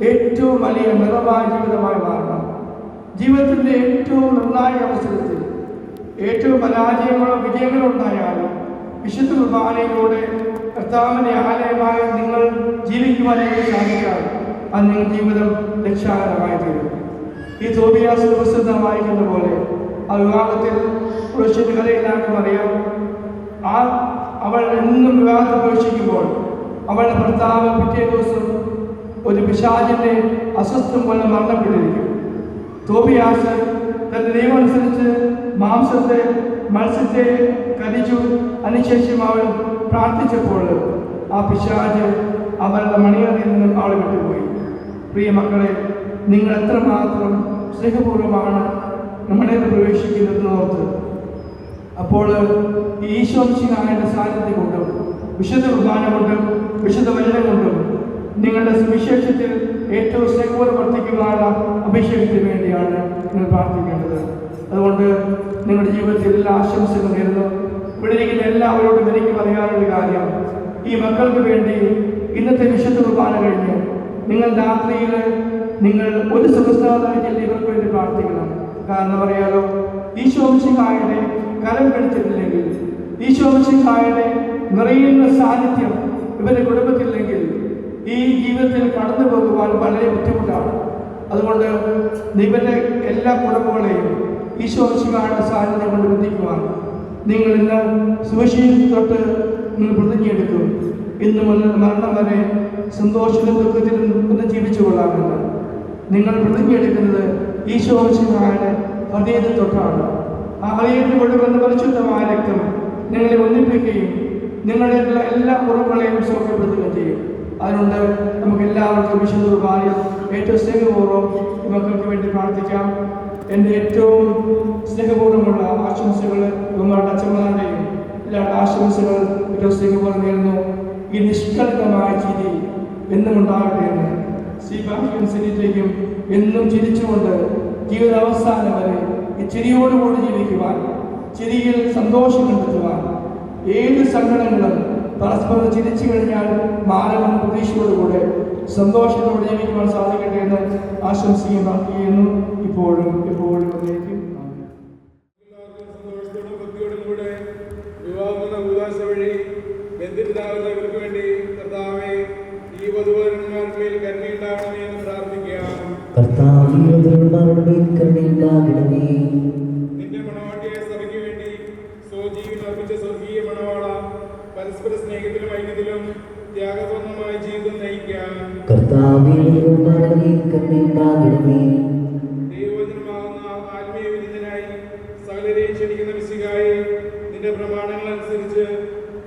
ഏറ്റവും വലിയ നിറമായ ജീവിതമായി മാറണം. ജീവിതത്തിൻ്റെ ഏറ്റവും നിർണായക അവസരത്തിൽ ഏറ്റവും പരാജയങ്ങളോ വിജയങ്ങളോ ഉണ്ടായാലും വിശുദ്ധ കുർബാനയിലൂടെ കർത്താവിൻ്റെ ആലയമായ നിങ്ങൾ ജീവിക്കുവാനായിട്ട് സാധിച്ചാൽ അത് നിങ്ങളുടെ ജീവിതം രക്ഷാകരമായി തീരും. ഈ തോബിയാസ് പുസ്തകം വായിക്കുന്ന പോലെ ആ വിവാഹത്തിൽ പുരുഷൻ്റെ കഥ എല്ലാവർക്കും അറിയാം. അവൾ എന്നും വിവാഹത്തിൽ പ്രവേശിക്കുമ്പോൾ അവളുടെ ഭർത്താവ് പിറ്റേ ദിവസം ഒരു പിശാചിൻ്റെ അസ്വസ്ഥം പോലെ മരണപ്പെട്ടിരിക്കും. തോബിയാസ് തന്റെ ദൈവം അനുസരിച്ച് മത്സ്യത്തെ കരിച്ചു. അതിനുശേഷം അവൾ പ്രാർത്ഥിച്ചപ്പോൾ ആ പിശാച് അവളുടെ മണിയറിൽ നിന്നും അവൾ വിട്ടുപോയി. പ്രിയ മക്കളെ, നിങ്ങൾ എത്രമാത്രം സ്നേഹപൂർവ്വമാണ് നമ്മുടെ പ്രവേശിക്കുന്നതെന്ന് ഓർത്ത് അപ്പോൾ ഈശോമിശിഹായുടെ സാന്നിധ്യം കൊണ്ടും വിശുദ്ധ കുർബാന കൊണ്ടും വിശുദ്ധ വചനം കൊണ്ടും നിങ്ങളുടെ സുവിശേഷത്തിൽ ഏറ്റവും സ്നേഹപൂർവ്വം വർദ്ധിക്കുവാനുള്ള അഭിഷേകത്തിന് വേണ്ടിയാണ് നിങ്ങൾ പ്രാർത്ഥിക്കേണ്ടത്. അതുകൊണ്ട് നിങ്ങളുടെ ജീവിതത്തിൽ എല്ലാ ആശംസകളും നേരുന്നു. ഇവിടെ ഇരിക്കുന്ന എല്ലാവരോടും എനിക്ക് പറയാനുള്ള കാര്യം, ഈ മക്കൾക്ക് വേണ്ടി ഇന്നത്തെ വിശുദ്ധ കുർബാന കഴിഞ്ഞ് നിങ്ങൾ രാത്രിയിൽ നിങ്ങൾ ഒരു സഹസ്രാധിപത്യത്തിൽ ഇവർക്ക് വേണ്ടി പ്രാർത്ഥിക്കണം. കാരണം അറിയാലോ, ഈശോമിശിഹായുടെ കരം പിടിച്ചിട്ടില്ലെങ്കിൽ, ഈശോമിശിഹായുടെ നിറയുന്ന സാന്നിധ്യം ഇവരുടെ കുടുംബത്തില്ലെങ്കിൽ ഈ ജീവിതത്തിൽ കടന്നു പോകുവാൻ വളരെ ബുദ്ധിമുട്ടാണ്. അതുകൊണ്ട് ഇവരുടെ എല്ലാ കുടുംബങ്ങളെയും ഈശോമിശിഹായുടെ സാന്നിധ്യം കൊണ്ട് ബന്ധിക്കുവാൻ നിങ്ങൾ ഇന്ന് സുവിശേഷം തൊട്ട് നിങ്ങൾ പ്രതിജ്ഞയെടുക്കും. ഇന്നു മുതൽ മരണം വരെ സന്തോഷത്തിലും ദുഃഖത്തിലും ഒന്ന് ജീവിച്ചു കൊള്ളാമെന്ന് നിങ്ങൾ പ്രതിജ്ഞയെടുക്കുന്നത് ഈശോമിശിഹായുടെ ഹൃദയത്തിൽ തൊട്ടാണ്. ആ ഹൃദയത്തിൽ കൊണ്ടുവന്ന പരിശുദ്ധമായ രക്തം നിങ്ങളെ ഒന്നിപ്പിക്കുകയും നിങ്ങളുടെ എല്ലാ കുറവുകളെയും സൗഖ്യപ്പെടുത്തുകയും ചെയ്യും. അതുകൊണ്ട് നമുക്ക് എല്ലാവർക്കും വിശുദ്ധ കുർബാനയിൽ ഏറ്റവും സ്നേഹപൂർവ്വം മക്കൾക്ക് വേണ്ടി പ്രാർത്ഥിക്കാം. എൻ്റെ ഏറ്റവും സ്നേഹപൂർവ്വമുള്ള ആശംസകൾ നമ്മുടെ അച്ഛന്മാരുടെയും എല്ലാവരുടെ ആശംസകൾ ഏറ്റവും സ്നേഹപൂർവ്വം നേരുന്നു. ഈ നിഷ്കളങ്കമായ ചിരി എന്നും ഉണ്ടാകട്ടെ എന്ന് ശ്രീഭാഗ്യം സന്നിധിയിലേക്കും എന്നും ചിരിച്ചുകൊണ്ട് ജീവിതാവസാനം വരെ ഈ ചിരിയോടുകൂടി ജീവിക്കുവാൻ, ചിരിയിൽ സന്തോഷം കണ്ടെത്തുവാൻ, ഏത് സങ്കടങ്ങളും പരസ്പരം ചിരിച്ചു കഴിഞ്ഞാൽ മാനവൻ പ്രതീക്ഷയോടുകൂടെ സന്തോഷത്തോടെ ജീവിക്കുവാൻ സാധിക്കട്ടെ എന്ന് ആശംസിക്കുകയും പ്രാർത്ഥിക്കുന്നു. ഇപ്പോഴും എപ്പോഴും സന്തോഷത്തോടും ഭക്തിയോടും കൂടെ വിവാഹമെന്ന കൂദാശ വഴി ബന്ധിതരാകുന്നവർക്ക് വേണ്ടി കർത്താവേ, ഈ വധുവരന്മാർമേൽ കരുണയുണ്ടാകണമേ എന്ന് പ്രാർത്ഥിക്കാം. നിന്റെ മണവാട്ടിയായ സഭയ്ക്ക് വേണ്ടി സ്വജീവൻ അർപ്പിച്ച സ്വർഗീയ മണവാള, പരസ്പര സ്നേഹത്തിലും ഐക്യത്തിലും ത്യാഗപൂർണമായ ജീവിതം നയിക്കാൻ ദൈവവചനമാകുന്ന ആത്മീയ വിരുദ്ധനായി സകലരെയും ക്ഷണിക്കുന്ന മിശിഹായെ, നിന്റെ പ്രമാണങ്ങൾ അനുസരിച്ച്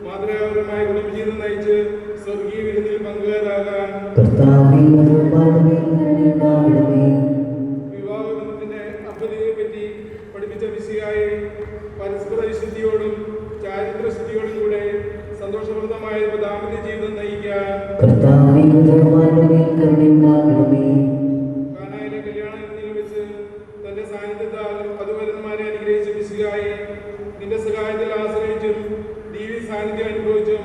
മാതൃകാപരമായ കുടുംബജീവിതം നയിച്ച് സ്വർഗീയ വിരുന്നിൽ പങ്കുകാരാകാൻ വിവാഹബന്ധത്തിന്റെ അപ്പതിയെ പറ്റി പഠിപ്പിച്ച മിശിഹായെ, പരസ്പര വിശുദ്ധിയോടും ചാരിത്രശുദ്ധിയോടും കൂടെ സന്തോഷപ്രദമായ ദാമ്പത്യ ജീവിതം നയിക്കാൻ കാനായിലെ കല്യാണത്തിൽ വെച്ച് തന്റെ സാന്നിധ്യത്താൽ വധുവരന്മാരെ അനുഗ്രഹിച്ച മിശിഹായെ, നിന്റെ സഹായത്തിൽ ആശ്രയിച്ചും ദൈവീ സാന്നിധ്യം അനുഭവിച്ചും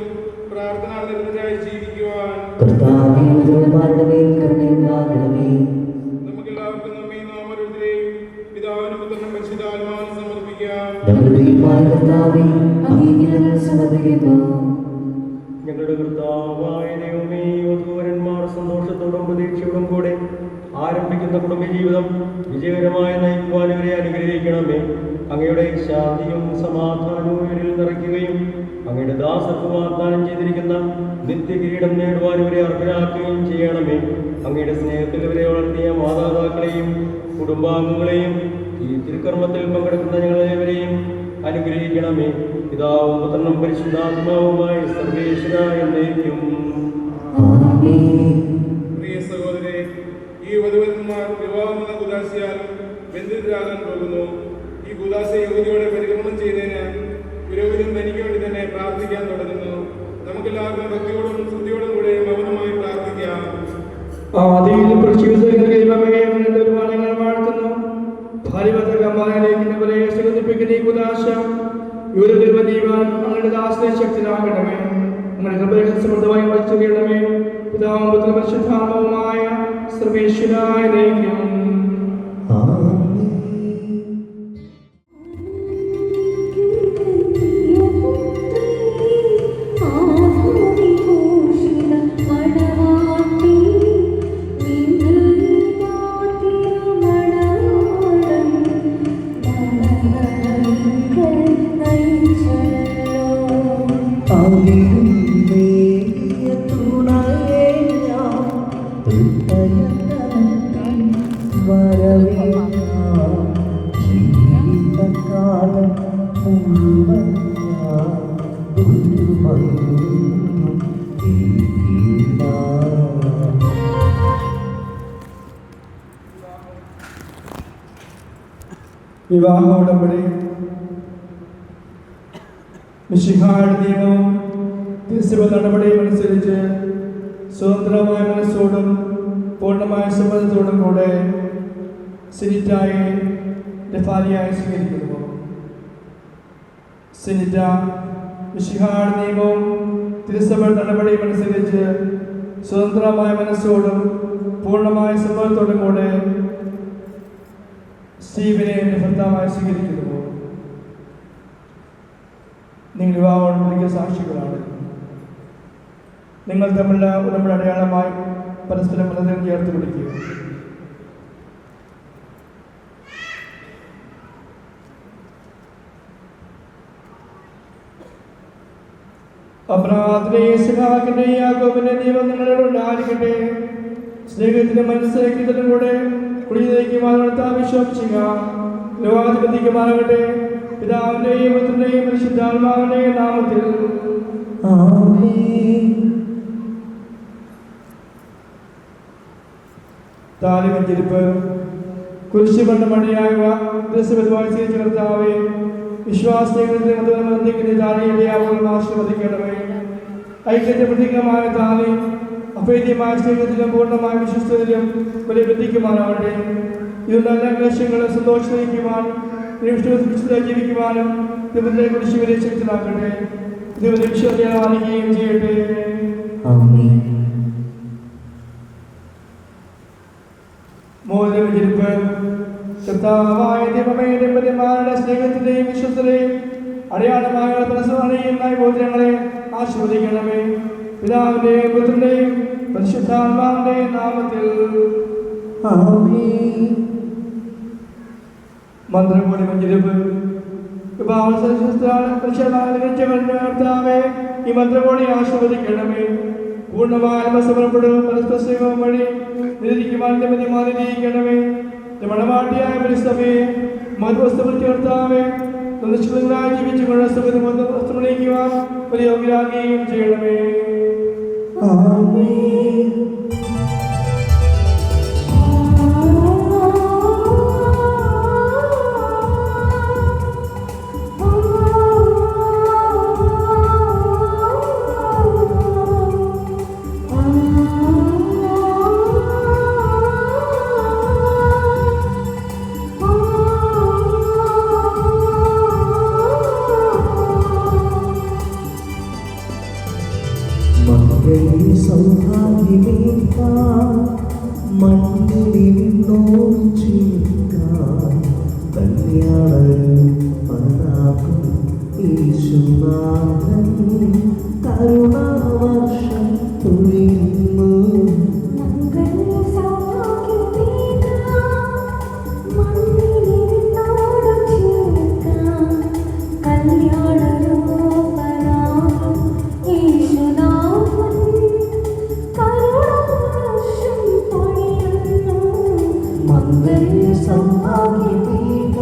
പ്രാർത്ഥന നിരന്തരമായി ജീവിക്കുവാൻ നമുക്കെല്ലാവർക്കും നമ്മയും നാം ഓരോരുത്തരെയും പിതാവിനും പുത്രനും പരിശുദ്ധാത്മാവിനും സമർപ്പിക്കാം. ഞങ്ങളുടെ കർത്താവായ ദൈവമേ, വധൂവരന്മാർ സന്തോഷത്തോടും പ്രതീക്ഷയോടും കൂടെ ആരംഭിക്കുന്ന കുടുംബജീവിതം വിജയകരമായി നയിക്കുവാൻ ഇവരെ അനുഗ്രഹിക്കണമേ. അങ്ങയുടെ ശാന്തിയും സമാധാനവും ഇവരിൽ നിറയ്ക്കുകയും അങ്ങയുടെ ദാസർക്ക് വാഗ്ദാനം ചെയ്തിരിക്കുന്ന നിത്യകിരീടം നേടുവാൻ ഇവരെ അർഹരാക്കുകയും ചെയ്യണമേ. അങ്ങയുടെ സ്നേഹത്തിൽ ഇവരെ വളർത്തിയ മാതാപിതാക്കളെയും കുടുംബാംഗങ്ങളെയും ഈ തിരുക്കർമ്മത്തിൽ പങ്കെടുക്കുന്ന ഞങ്ങളേവരെയും അനുഗ്രഹിക്കണമേ. പിതാവും പുത്രനും പരിശുദ്ധാത്മാവുമായി സർവേശ്വര എന്നേക്കും. പ്രിയ സഹോദരേ, ഈ വധുവരന്മാർ വിവാഹമെന്ന കുദാശയാൽ ബന്ധിതരാകാൻ പോകുന്നു. ഈ കുദാശ യഹൂദിയോടെ പരിക്രമണം ചെയ്യുന്നതിന് പുരോഹിതൻ തനിക്ക് വേണ്ടി തന്നെ പ്രാർത്ഥിക്കാൻ തുടങ്ങുന്നു. നമുക്കെല്ലാവർക്കും ഭക്തിയോടും ശ്രുതിയോടും കൂടെ മൗനമായി പ്രാർത്ഥിക്കാം. ആദിയിൽ ഒരുപാടങ്ങൾ വാഴ്ത്തുന്നു. ഭാര്യഭദ്രകമ്മാരിലേക്കിനെ സുഗന്ധിപ്പിക്കുന്ന ഈ കുദാശ യൂരത്തിൽ ജീവാൻ അങ്ങയുടെ ദാസനെ ശക്തനാകണമേ. അങ്ങനെ ഹൃദയ സമൃദ്ധമായി വലിച്ചെറിയണമേ. പിതാവും പുത്രനും പരിശുദ്ധാത്മാവുമായ സർവേശ്വരായ ദൈവം. വിവാഹ ഉടമ്പടി മിശിഹായുടെ നിയമവും ക്രിസ്തുവ നടപടിയും അനുസരിച്ച് സ്വതന്ത്രമായ മനസ്സോടും പൂർണ്ണമായ സമ്മതത്തോടും കൂടെ സിനിറ്റായെ ഭാര്യയായി സ്വീകരിക്കുന്നു. സിനിറ്റ മിശിഹായുടെ നിയമവും തിരുസഭ നടപടിയും അനുസരിച്ച് സ്വതന്ത്രമായ മനസ്സോടും പൂർണ്ണമായ സമ്മതത്തോടും കൂടെ സ്റ്റീവിനെ എൻ്റെ ഭർത്താവായി സ്വീകരിക്കുന്നു. നിങ്ങൾ വിവാഹോടമ്പടിക്ക് സാക്ഷികളാണ്. നിങ്ങൾ തമ്മിലുള്ള ഉടമ്പടി അടയാളമായി പരസ്പരം ഹൃദയം ചേർത്ത് പിടിക്കുക. അബ്രഹാമിന്റെയും ഇസ്ഹാക്കിന്റെയും യാക്കോബിന്റെയും ദൈവം നിങ്ങളോട് ഉണ്ടായിരിക്കട്ടെ. സ്നേഹത്തിനും മനസ്സിലാക്കിയതിനും കൂടെ വിശ്വസിക്കുക. ലോകാധിപതിക്കുമാറാകട്ടെ. പിതാവിന്റെയും പുത്രന്റെയും പരിശുദ്ധാത്മാവിന്റെയും നാമത്തിൽ. താലിമഞ്ചിരിപ്പ് കുരിശ് കൊണ്ട് മണിയായ കർത്താവേ, വിശ്വാസികളുടെ താലിയാവുന്ന ആശീർവദിക്കണമേ. ഐക്യത്തെ പ്രതീകമായ താലി അഭേദ്യമായ സ്നേഹത്തിലും പൂർണ്ണമായ വിശ്വസ്തയിലും വലിയ ബന്ധിക്കുവാനാവട്ടെ. ഇതിലുള്ള എല്ലാ ക്ലേശങ്ങളും സന്തോഷിക്കുവാൻ ജീവിക്കുവാനും ദൈവത്തെ കുറിച്ച് വലിയ ശക്തനാക്കട്ടെ. ദൈവത്തെ വിശ്വസിക്കാൻ പാലിക്കുകയും ചെയ്യട്ടെ. മോചനവിരിപ്പ് കർത്താവായ ദൈവമേ, ദമ്പതിമാരുടെ സ്നേഹത്തിന്റെയും വിശ്വസ്തതയും അടയാളമായ പരസ്പരയും ബോധനങ്ങളെ ആശീർവദിക്കണമേ. പിതാവിന്റെയും പുത്രന്റെയും പരിശുദ്ധാത്മാവിന്റെയും നാമത്തിൽ. മന്ത്രംകൂടി മഞ്ചിരിപ്പ് കർത്താവേ, ഈ മന്ത്രംകൂടി ആശീർവദിക്കണമേ. പൂർണ്ണമായ സമർപ്പണവും പരസ്പരവും വഴി നിരീക്കുവാൻ നിയമിക്കണമേ. മണവാട്ടിയായ പരിസ്ഥമയെ മധുവസ്തുവിൽ കർത്താവേ, നിഷ്കളങ്കരായി ജീവിച്ചുകൊണ്ട് വസ്ത്രമണിക്കുവാൻ വലിയ യോഗ്യരാകുകയും ചെയ്യണമേ. മംഗല്യ സൗഭാഗ്യമേക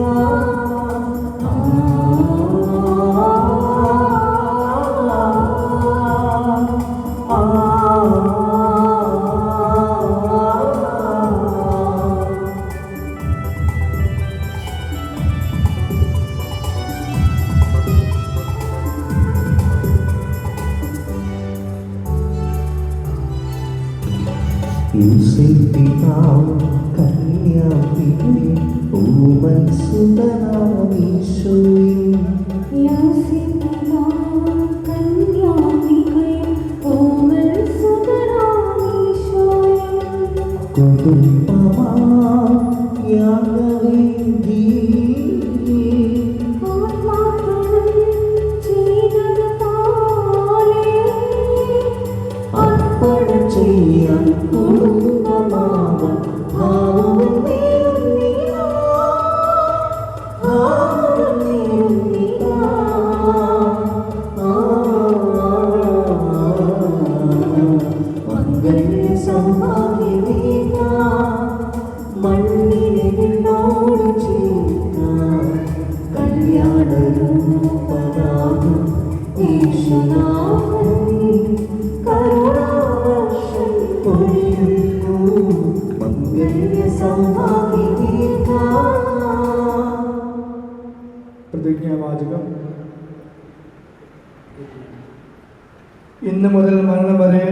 പ്രതിജ്ഞാവാചകം. ഇന്ന് മുതൽ മരണം വരെ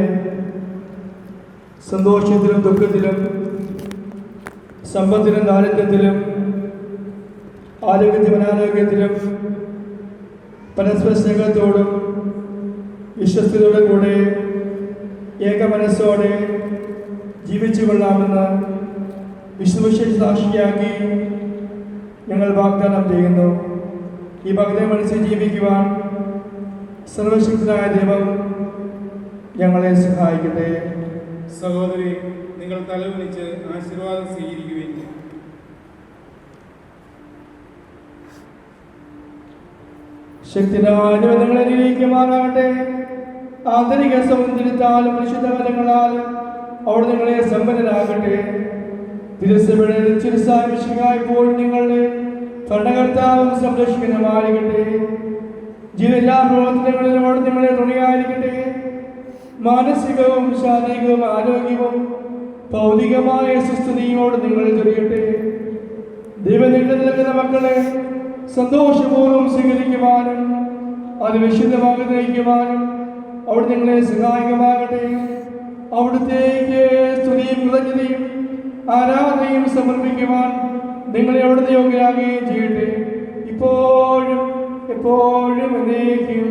സന്തോഷത്തിലും ദുഃഖത്തിലും സമ്പത്തിലും ദാരിദ്ര്യത്തിലും ആരോഗ്യത്തിലും അനാരോഗ്യത്തിലും പരസ്പര സ്നേഹത്തോടും വിശ്വസ്തയോടെ കൂടെ ഏകമനസ്സോടെ ജീവിച്ചു കൊള്ളാമെന്ന് വിശ്വവിശേഷ സാക്ഷിയാക്കി ഞങ്ങൾ വാഗ്ദാനം ചെയ്യുന്നു. ഈ വാഗ്ദാനമനുസരിച്ച് ജീവിക്കുവാൻ സർവശക്തനായ ദൈവം ഞങ്ങളെ സഹായിക്കട്ടെ. സഹോദരി, നിങ്ങൾ തലകുനിച്ച് ആശീർവാദം സ്വീകരിക്കുകയും ശക്തിനായ നിങ്ങളെ അനുഗ്രഹിക്കുമാറാകട്ടെ. ആന്തരിക സൗന്ദര്യത്താലും പരിശുദ്ധ ഫലങ്ങളാലും അവിടെ നിങ്ങളെ സമ്പന്നരാകട്ടെ. തിരുസഭയുടെ നിങ്ങളുടെ ഭരണകർത്താവും സംരക്ഷിക്കുന്നതുമായിരിക്കട്ടെ. ജീവെല്ലാ പ്രവർത്തനങ്ങളിലും അവിടെ നിങ്ങളെ തുണയായിരിക്കട്ടെ. മാനസികവും ശാരീരികവും ആരോഗ്യവും ഭൗതികമായ സുസ്ഥിതിയോട് നിങ്ങൾ ചൊരിയട്ടെ. ദൈവം നിങ്ങൾ നൽകുന്ന മക്കളെ സന്തോഷപൂർവ്വം സ്വീകരിക്കുവാനും അത് വിശുദ്ധമാക്കി നയിക്കുവാനും അവിടെ നിങ്ങളെ സഹായിക്കുമാകട്ടെ. അവിടുത്തേക്ക് സ്തുതിയും കൃതജ്ഞതയും ആരാധനയും സമർപ്പിക്കുവാൻ നിങ്ങളെ അവിടുത്തെ യോഗ്യരാകുകയും ചെയ്യട്ടെ, ഇപ്പോഴും എപ്പോഴും എന്നേക്കും.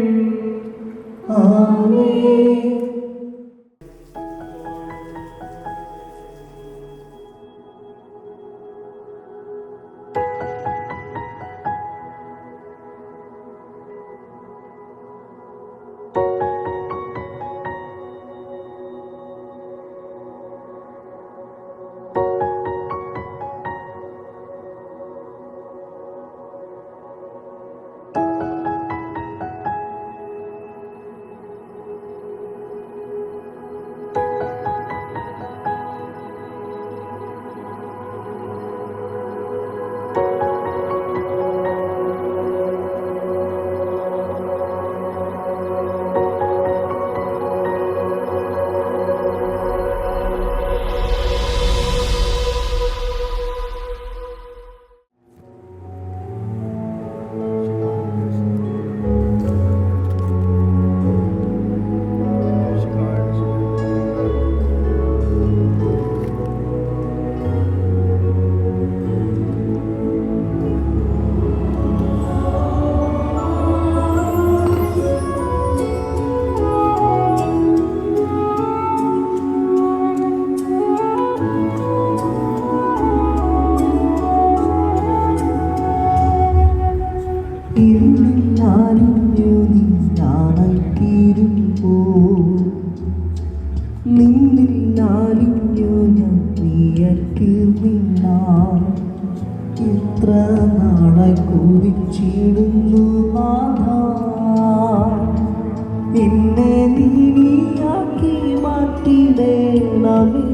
ഇത്ര നാളായി കുതിച്ചിടുന്നു എന്നെ നീയാക്കി മാറ്റിടേണമേ.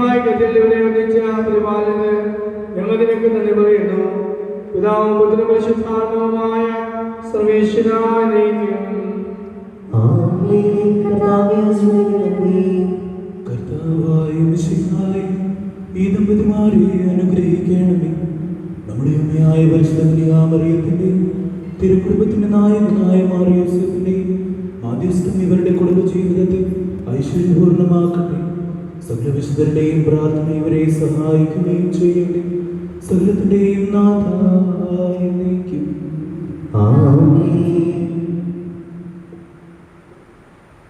ദൈവമായ ഗതിയിലവരെ ഒന്നിച്ച പരിപാലന് ഞങ്ങൾ നിനക്ക് നന്ദി പറയുന്നു. പിതാവും പുത്രനും പരിശുദ്ധാത്മാവുമായ സർവേശ്വരനായ ദൈവം. കർത്താവായ മിശിഹായേ, ഈ ദമ്പതിമാരെ അനുഗ്രഹിക്കണമേ. നമ്മുടെ അമ്മയായ പരിശുദ്ധ മറിയത്തിന്റെ തിരുക്കുടുംബത്തിന്റെ നായകനായ മാർ യോസേഫിന്റെയും ആദ്യസ്ഥം ഇവരുടെ കുടുംബ ജീവിതത്തിൽ ഐശ്വര്യപൂർണ്ണമാക്കട്ടെ. സകല വിശുദ്ധരുടെയും പ്രാർത്ഥന ഇവരെ സഹായിക്കുകയും ചെയ്യട്ടെ. സകലത്തിന്റെയും നാഥായ എന്നേക്കും.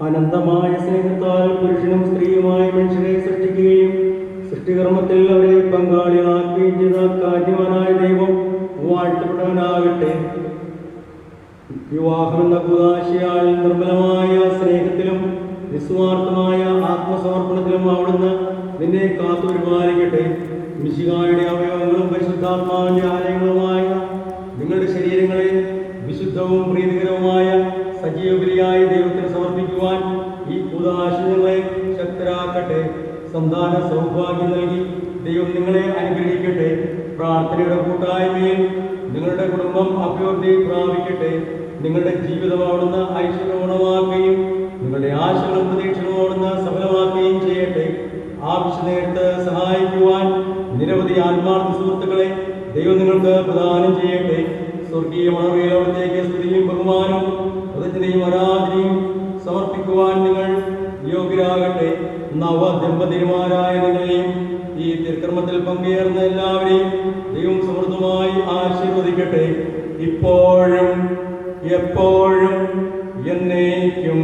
അനന്തമായ സ്നേഹത്താൽ പുരുഷനും സ്ത്രീയുമായ മനുഷ്യരെ സൃഷ്ടിക്കുകയും സൃഷ്ടികർമ്മത്തിൽ അവരെ പങ്കാളിയാക്കുകയും ചെയ്ത കാര്യവാനായ ദൈവം വാഴ്ത്തപ്പെട്ടവനാകട്ടെ. വിവാഹമെന്ന കൂദാശയാൽ നിർമ്മലമായ സ്നേഹത്തിലും നിസ്വാർത്ഥമായ ആത്മസമർപ്പണത്തിലും അവിടുന്ന് നിന്നെ കാത്തു പരിപാലിക്കട്ടെ. മിശിഹായുടെ അവയവങ്ങളും പരിശുദ്ധാത്മാവിന്റെ ആലയങ്ങളുമായ നിങ്ങളുടെ ശരീരങ്ങളെ വിശുദ്ധവും പ്രീതികരവുമായ സജീവബലിയായ ദൈവത്തിന് സമർപ്പിക്കുവാൻ ഈ കൂദാശ നിങ്ങളെ ശക്തരാക്കട്ടെ. സന്താന സൗഭാഗ്യം നൽകി ദൈവം നിങ്ങളെ അനുഗ്രഹിക്കട്ടെ. പ്രാർത്ഥനയുടെ കൂട്ടായ്മയിൽ നിങ്ങളുടെ കുടുംബം അഭിവൃദ്ധി പ്രാപിക്കട്ടെ. നിങ്ങളുടെ ജീവിതം അവിടുന്ന് ഐശ്വര്യപൂർണ്ണമാക്കുകയും നിങ്ങളുടെ ആശകളും പ്രതീക്ഷകളും അവിടുന്ന് സഫലമാക്കുകയും ചെയ്യട്ടെ. ആവശ്യ നേരത്ത് സഹായിക്കുവാൻ നിരവധി ആത്മാർത്ഥ സുഹൃത്തുക്കളെ ദൈവം നിങ്ങൾക്ക് പ്രദാനം ചെയ്യട്ടെ. സ്വർഗീയ മണവയിൽ അവിടത്തേക്ക് സ്തുതിയും ബഹുമാനവും പ്രദജ്ഞയും ആരാധനയും സമർപ്പിക്കുവാൻ നിങ്ങൾ യോഗ്യരാകട്ടെ. നവദമ്പതിമാരായ നിങ്ങളെയും ഈ തിരുക്കർമ്മത്തിൽ പങ്കുചേർന്ന എല്ലാവരെയും ദൈവം സമൃദ്ധമായി ആശീർവദിക്കട്ടെ. ഇപ്പോഴും എപ്പോഴും എന്നേക്കും.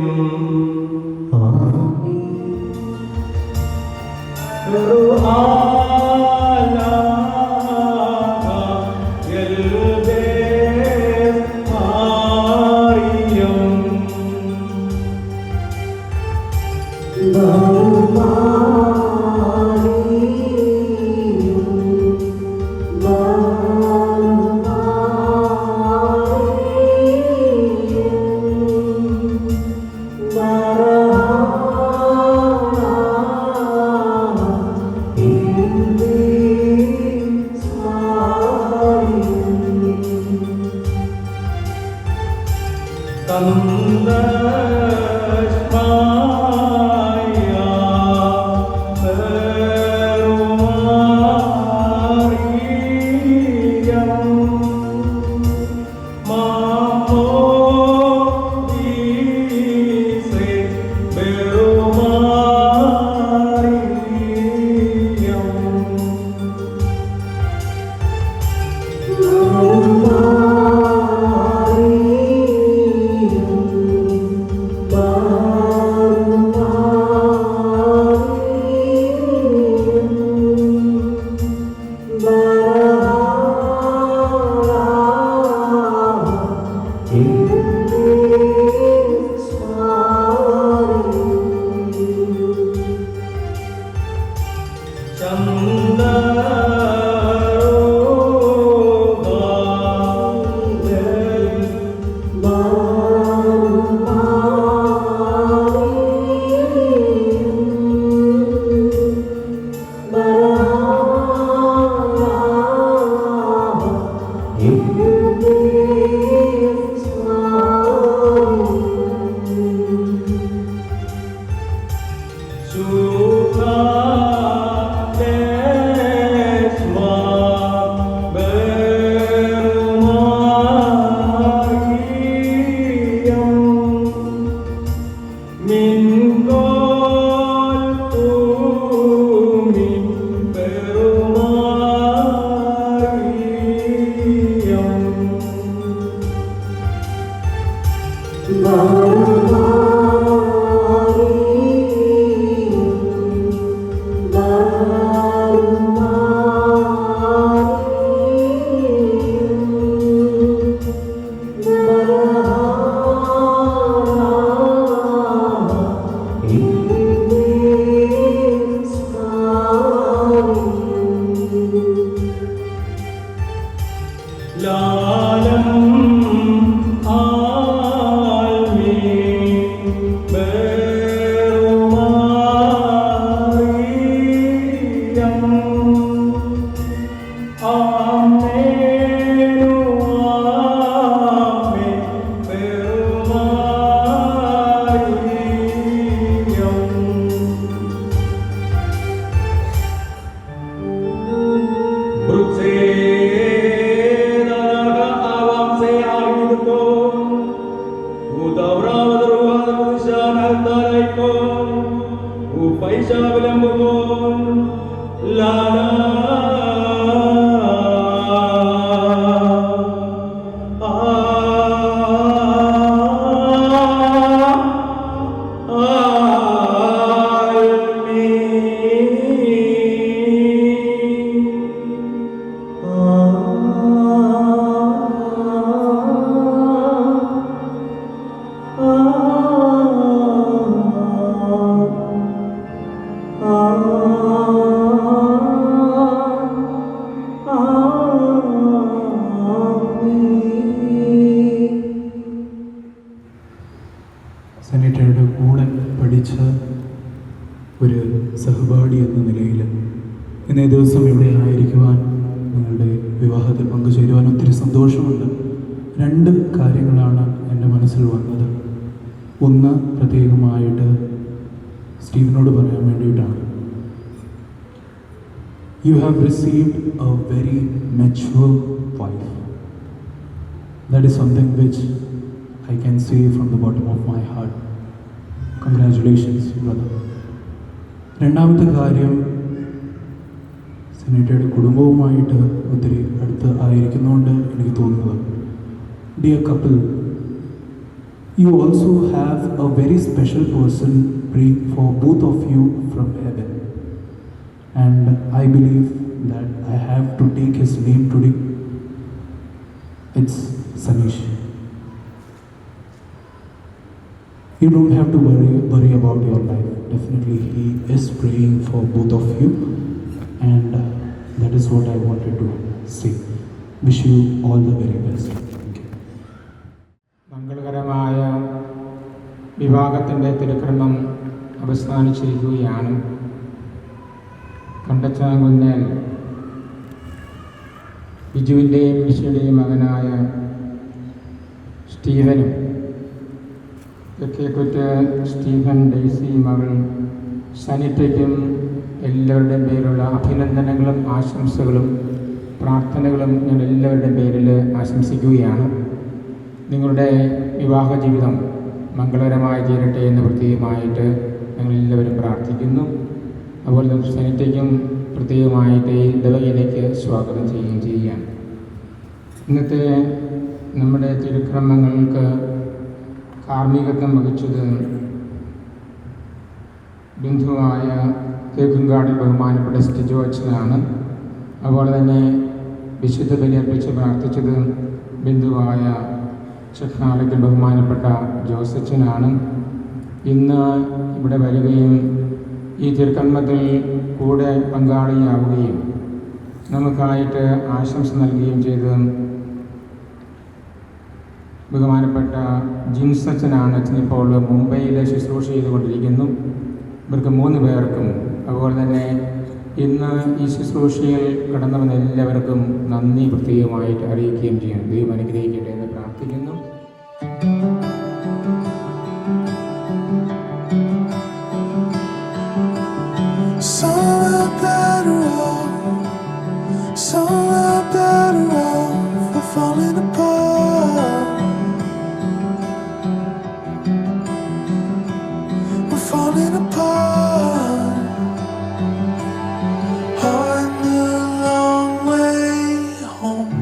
Suka സെനറ്ററുടെ കൂടെ പഠിച്ച ഒരു സഹപാഠി എന്ന നിലയിൽ ഇന്നേ ദിവസം ഇവിടെ ആയിരിക്കുവാൻ, നിങ്ങളുടെ വിവാഹത്തിൽ പങ്കുചേരുവാൻ ഒത്തിരി സന്തോഷമുണ്ട്. 2 കാര്യങ്ങളാണ് എൻ്റെ മനസ്സിൽ വന്നത്. ഒന്ന് പ്രത്യേകമായിട്ട് സ്റ്റീവനോട് പറയാൻ വേണ്ടിയിട്ടാണ്. You have received a very mature wife. That is something which I can say from the bottom of my heart. Congratulations, brother. രണ്ടാമത്തെ കാര്യം, സെനറ്റയുടെ കുടുംബവുമായിട്ട് ഒത്തിരി അടുത്ത് ആയിരിക്കുന്നതുകൊണ്ട് എനിക്ക് തോന്നുന്നത്, dear couple, you also have a very special person praying for both of you from heaven. And I believe that I have to take his name today. It's Sanish. You don't have to worry about your life. Definitely he is praying for both of you, and that is what I wanted to say. Wish you all the very best. Thank you. മംഗളകരമായ വിവാഹത്തിൻ്റെ തിരുക്രമം അവസാനിച്ചിരിക്കുകയാണ്. കണ്ടച്ചാങ്കുന്നേൽ ബിജുവിൻ്റെയും മിഷയുടെയും മകനായ സ്റ്റീവനും, തെക്കേക്കുറ്റ് Stephen Daisy മകൾ സനിറ്റയ്ക്കും എല്ലാവരുടെയും പേരിലുള്ള അഭിനന്ദനങ്ങളും ആശംസകളും പ്രാർത്ഥനകളും ഞാൻ എല്ലാവരുടെയും പേരിൽ ആശംസിക്കുകയാണ്. നിങ്ങളുടെ വിവാഹ ജീവിതം മംഗളകരമായി തീരട്ടെ എന്ന് പ്രത്യേകമായിട്ട് ഞങ്ങളെല്ലാവരും പ്രാർത്ഥിക്കുന്നു. അതുപോലെ സനിറ്റയ്ക്കും പ്രത്യേകമായിട്ട് ഈ ഇടവകയിലേക്ക് സ്വാഗതം ചെയ്യുകയാണ്. ഇന്നത്തെ നമ്മുടെ തിരുക്രമങ്ങൾക്ക് കാർമ്മികത്വം വഹിച്ചത് ബന്ധുവായ തേക്കുംകാടിൽ ബഹുമാനപ്പെട്ട സ്റ്റിജോ അച്ഛനാണ്. അതുപോലെ തന്നെ വിശുദ്ധ ബലിയർപ്പിച്ച് പ്രാർത്ഥിച്ചത് ബന്ധുവായ ചെക്കാലയ്ക്കൽ ബഹുമാനപ്പെട്ട ജോസച്ചനാണ്. ഇന്ന് ഇവിടെ വരികയും ഈ തിരുക്കർമ്മത്തിൽ കൂടെ പങ്കാളിയാവുകയും നമുക്കായിട്ട് ആശംസ നൽകുകയും ചെയ്ത് ബഹുമാനപ്പെട്ട ജിൻസച്ചനാണ്. അച്ഛനിപ്പോൾ മുംബൈയിൽ ശുശ്രൂഷ ചെയ്തുകൊണ്ടിരിക്കുന്നു. ഇവർക്ക് 3 പേർക്കും അതുപോലെ തന്നെ ഇന്ന് ഈ ശുശ്രൂഷയിൽ കടന്നു വന്ന എല്ലാവർക്കും നന്ദി പ്രത്യേകമായിട്ട് അറിയിക്കുകയും ചെയ്യണം. ദൈവം അനുഗ്രഹിക്കട്ടെ എന്ന് പ്രാർത്ഥിക്കുന്നു. Falling apart, we're falling apart. On the long way home,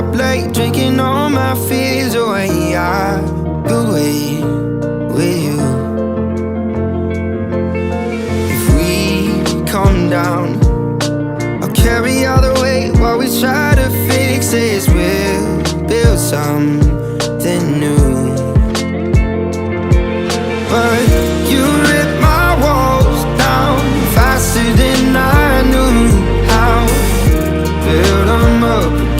up late, drinking all my fears away. I could wait with you. If we calm down, I'll carry all the weight while we try to fix this. We'll build something new. But you ripped my walls down faster than I knew how. Build them up again.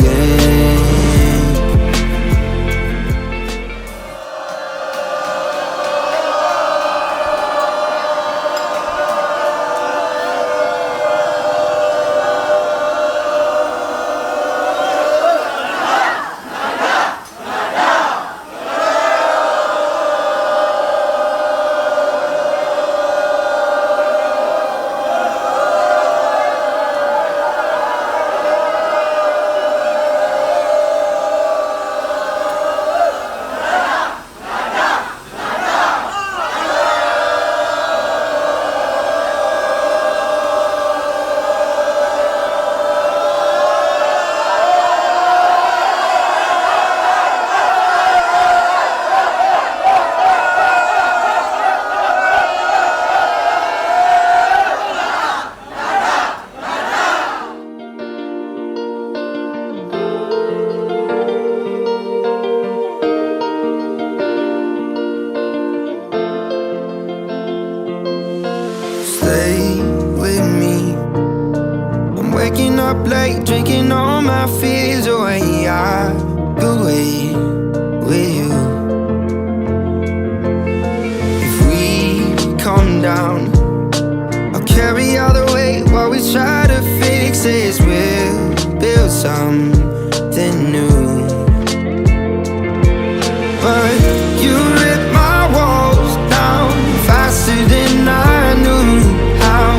Stay with me. I'm waking up late, drinking all my fears away. I could wait with you. If we calm down, I'll carry all the weight while we try to fix this. We'll build something new. But you ripped my walls down faster than I knew how.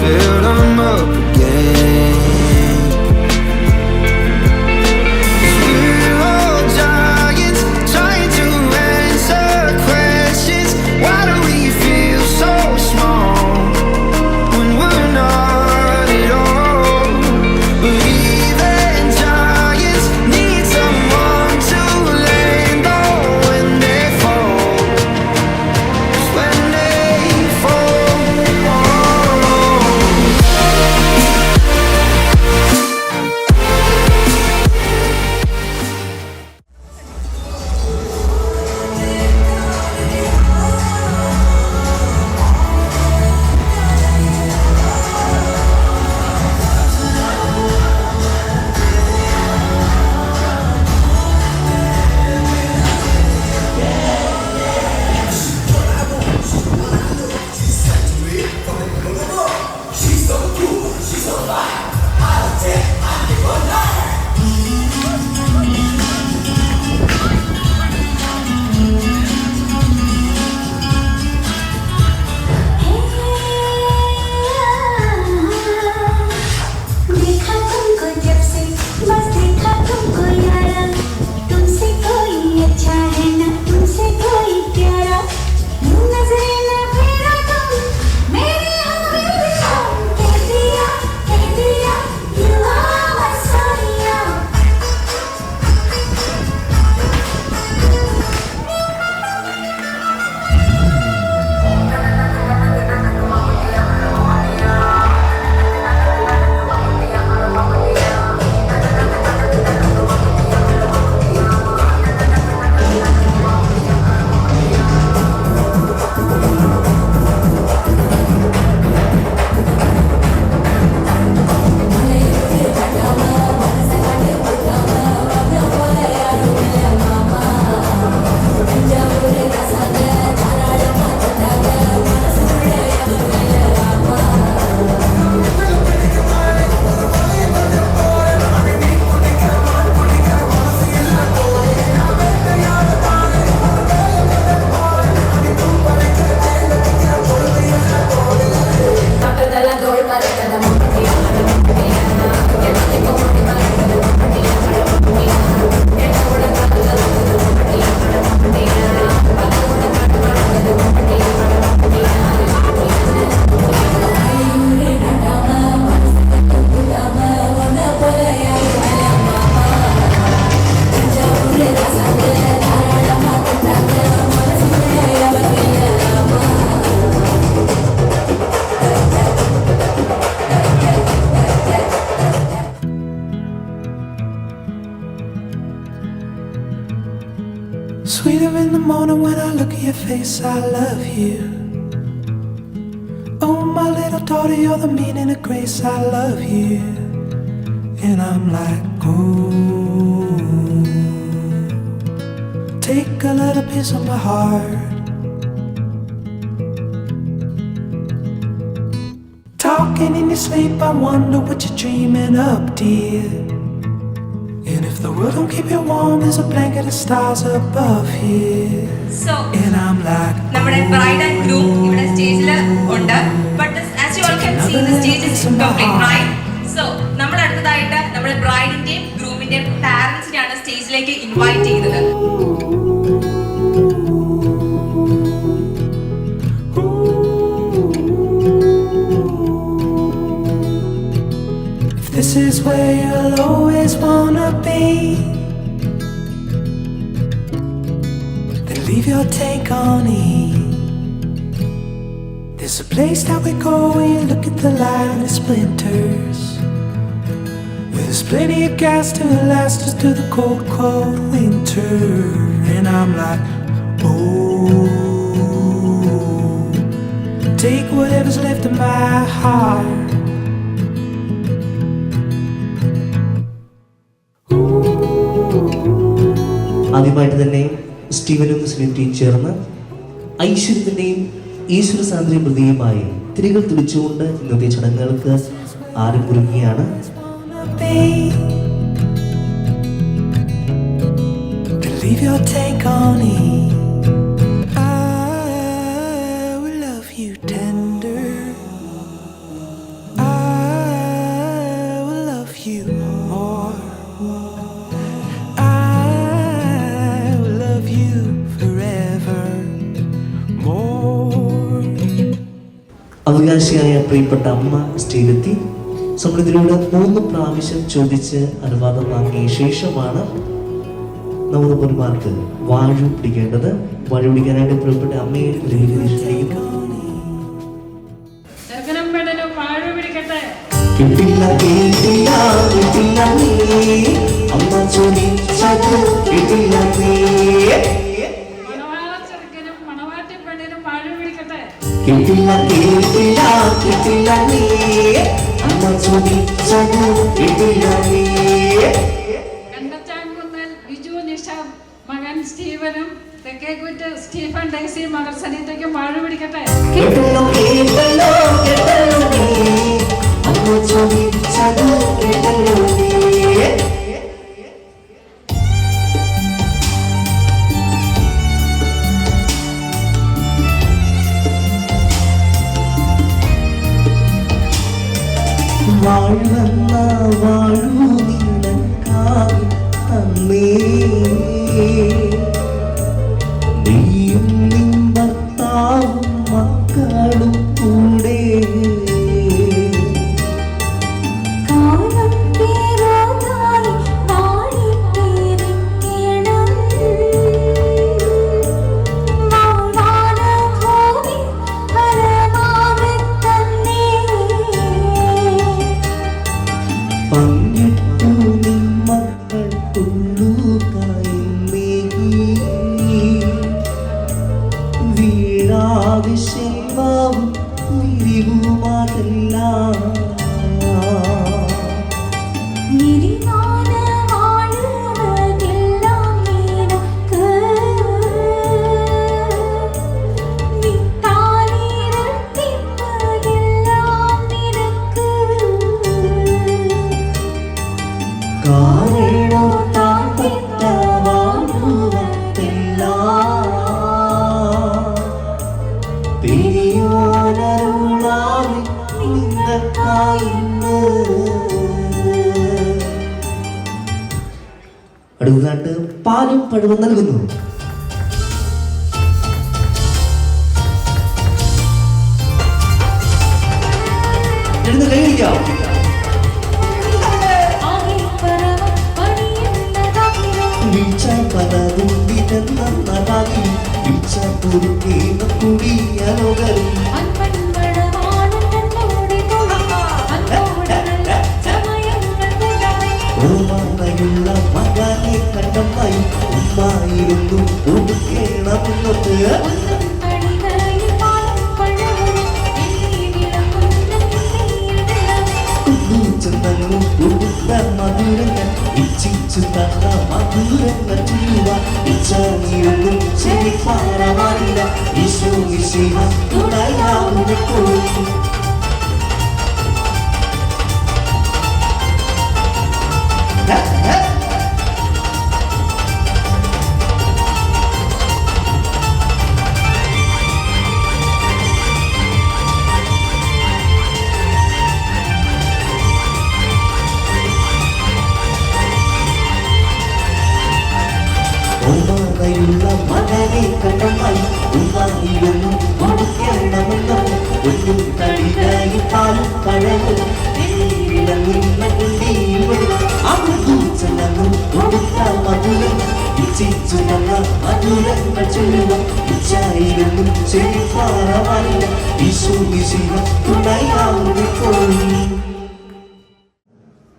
Build them up again. 'Cause we're all giants trying to answer questions. Why do we feel so small when we're not at all? sweeter in the morning when I look at your face. I love you. Oh, my little daughter, you're the meaning of grace. I love you. And I'm like, oh, take a little piece of my heart. Talking in your sleep, I wonder what you're dreaming up, dear. And if the world don't keep you warm, there's a blanket of stars above here. So, and I'm like, നമ്മുടെ bride and groom ഇവിടെ സ്റ്റേജിൽ ഉണ്ട്. But as you all can see, the stage is incomplete, right? So, നമ്മൾ അടുത്തതായിട്ട് നമ്മുടെ ബ്രൈഡിന്റെയും ഗ്രൂമിന്റെയും പാരന്റ്സിനെയാണ് സ്റ്റേജിലേക്ക് invite ചെയ്യുന്നത്. this is where you'll always wanna be, then leave your take on it. There's a place that we go when you look at the light and the splinters. There's plenty of gas to last us through the cold, cold winter. And I'm like, oh, take whatever's left of my heart. ആദ്യമായിട്ട് തന്നെ സ്റ്റീവനും മുസ്ലിം ചേർന്ന് ഐശ്വര്യത്തിൻ്റെയും ഈശ്വര സാന്ദ്രയും പ്രതിയുമായി തിരികൾ തുടിച്ചുകൊണ്ട് ഇന്നത്തെ ചടങ്ങുകൾക്ക് ആരംഭിക്കുകയാണ്. Leave your take on it. I will love you tender. I will love you more. I will love you forever more. അവകാശിയായ പ്രിയപ്പെട്ട അമ്മ സ്റ്റേജിലെത്തി നമ്മളിതിലൂടെ 3 പ്രാവശ്യം ചോദിച്ച് അനുവാദം വാങ്ങിയ ശേഷമാണ് നമ്മുടെ പൊരുമാർക്ക് വാഴു പിടിക്കേണ്ടത്. വാഴു പിടിക്കാനായിട്ട് പ്രിയപ്പെട്ട അമ്മയെ ക്ഷണിക്കുന്നു. കിട്ടില്ല കേട്ടില്ല കിട്ടില്ല നീ അമ്മ ചോദിച്ചത് കിട്ടില്ല നീ കിട്ടില്ല കേട്ടില്ല കിട്ടില്ല നീ അമ്മ ചോദിച്ചത് കിട്ടില്ല നീ. മകൻ സ്റ്റീവനും തെക്കേക്കുറ്റ് സ്റ്റീഫൻ ഡേസി മകൾ സനീതയ്ക്കും വാഴ പിടിക്കട്ടെ. കേട്ടല്ലോ കേട്ടല്ലോ കേട്ടല്ലോ നീ അമ്മ ചോദിച്ചത് കേട്ടല്ലോ നീ. വാഴുന്ന വാഴു നിനക്കായി അമ്മേ നീയും നിൻ ഭർത്താവും മക്കളും കൂടെ പങ്കിട്ടു നിൻ മക്കൾക്കുള്ളു വീഴാതെ ശൈവാവും വിരിവുമാതെല്ലാം കാരണോ താഴ്ത്തിട്ട വാഴുവത്തെല്ലാം പെരിയോനരുളാതെ നിങ്ങൾക്കായിന്ന്. അടുത്തതായിട്ട് പാലും പഴവും നൽകുന്നു. എഴുന്ന് കഴിക്കാം. വീഴ്ച പലതും വിതെന്നതാകി വീഴ്ച പൊറുക്കേന കുടിയലോകരും ഓർമ്മയുള്ള മകനെ കണ്ടമായി ഉമ്മായിരുന്നു ഒടുക്കി മധുരങ്ങൾ ഇച്ഛിച്ചു തന്ന മധുരങ്ങൾ ഇച്ഛാനിയൊന്നും ശരിപ്പാറമാറില്ല ഈശോ മിശിഹ തുണയാവുന്നപ്പോൾ ഓർമ്മയുള്ള മകനെ കണ്ടമായി ഉമ്മായിരുന്നു കൊടുക്കണമെന്ന് ഒന്നും തടിയായി പാലും പഴവും കൊടുത്ത മധുരം ഇച്ഛിച്ചു നല്ല മധുരങ്ങൾ ചൊല്ലുക ഇച്ഛായിരുന്നു ശരിപ്പാറമാറില്ല ഈശോ മിശിഹ തുണയാവുന്നപ്പോൾ.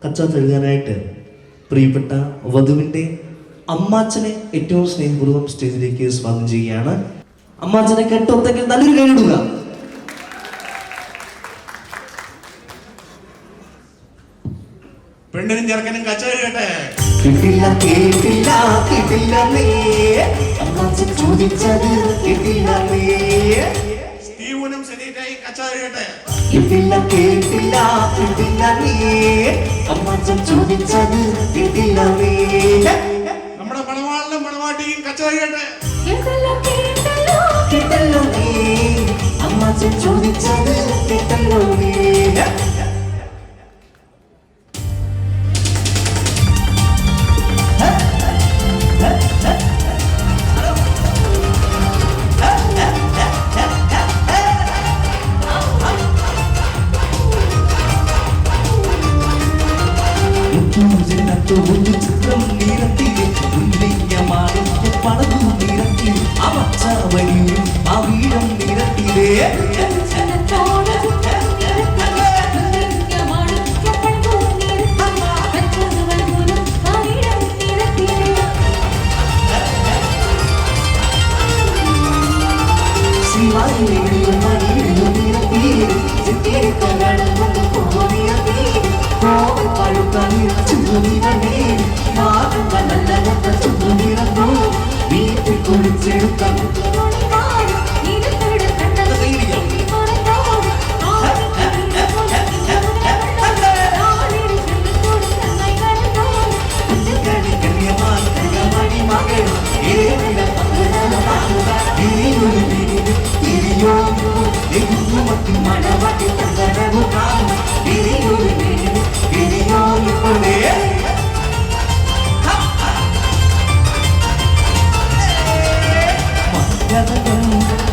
കച്ച തഴുകാനായിട്ട് പ്രിയപ്പെട്ട വധുവിൻ്റെ അമ്മാച്ചനെ ഏറ്റവും സ്നേഹപൂർവ്വം സ്റ്റേജിലേക്ക് സ്വാഗതം ചെയ്യുകയാണ്. അമ്മാച്ചനെ കെട്ടൊത്തെങ്കിൽ നല്ലൊരു കൈയിടുക. പെണ്ണിനും ചെറുക്കനും കച്ച കേട്ടെ. കിട്ടില്ല കേട്ടില്ല കിട്ടില്ല അമ്മാച്ചൻ ചോദിച്ചത് കിട്ടില്ല സ്റ്റീവനും സെനീറ്റായി കച്ച കേട്ടെ. കിട്ടില്ല കേട്ടില്ല കിട്ടില്ല അമ്മാച്ചൻ ചോദിച്ചത് കിട്ടില്ല നമ്മുടെ മണവാളിനും മണവാട്ടിയും കച്ച കേട്ടെ. കിട്ടല്ലോ അമ്മാച്ചൻ ചോദിച്ചത് കിട്ടല്ലോ ചിത്രം നിരത്തില് ഉല്ലിഞ്ഞമാണിന്റെ പടവും നിരത്തില് അവച്ച വഴിയും അവീടം നിരത്തിലേ ശിവായിലും മണിയിലും നിരത്തില് ചിത്തിരിക്കങ്ങളും വീട്ടിൽ കുളിച്ചെടുക്കാൻ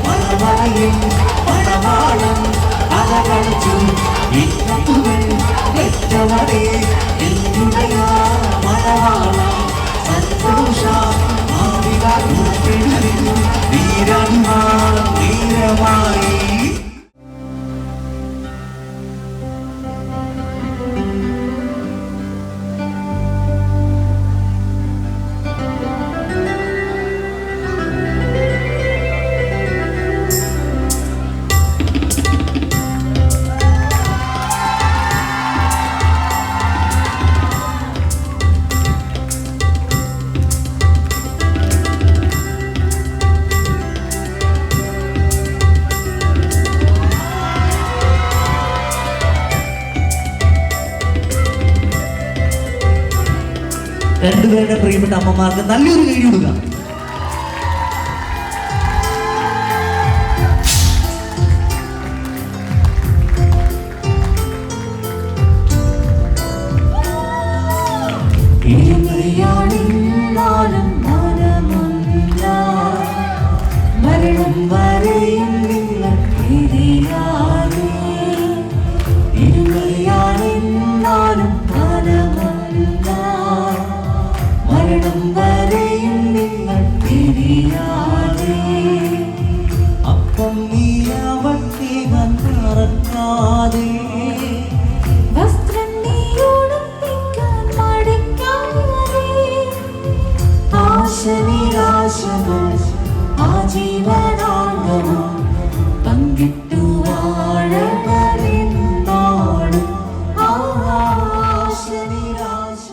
മണവാട്ടി മണവാളം അലകളിച്ചു മണവാളം സന്തോഷ വീരമായി രണ്ടുപേരുടെ പ്രിയപ്പെട്ട അമ്മമാർക്ക് നല്ലൊരു കൈ കൊടുക്കുക. മരണം വരെയും നിങ്ങൾ ഇരുമയാണെന്നാലും മരണം വരെയും നിങ്ങൾ തിരിയാതെ അപ്പം നീയാവട്ടെ മറക്കാതെ വസ്ത്രം നീയോടൊപ്പിക്കാൻ മടിക്കാതെ ജീവനാംഗമാ പങ്കിട്ടു വാഴണമെന്നോടും ആശനിരാശ.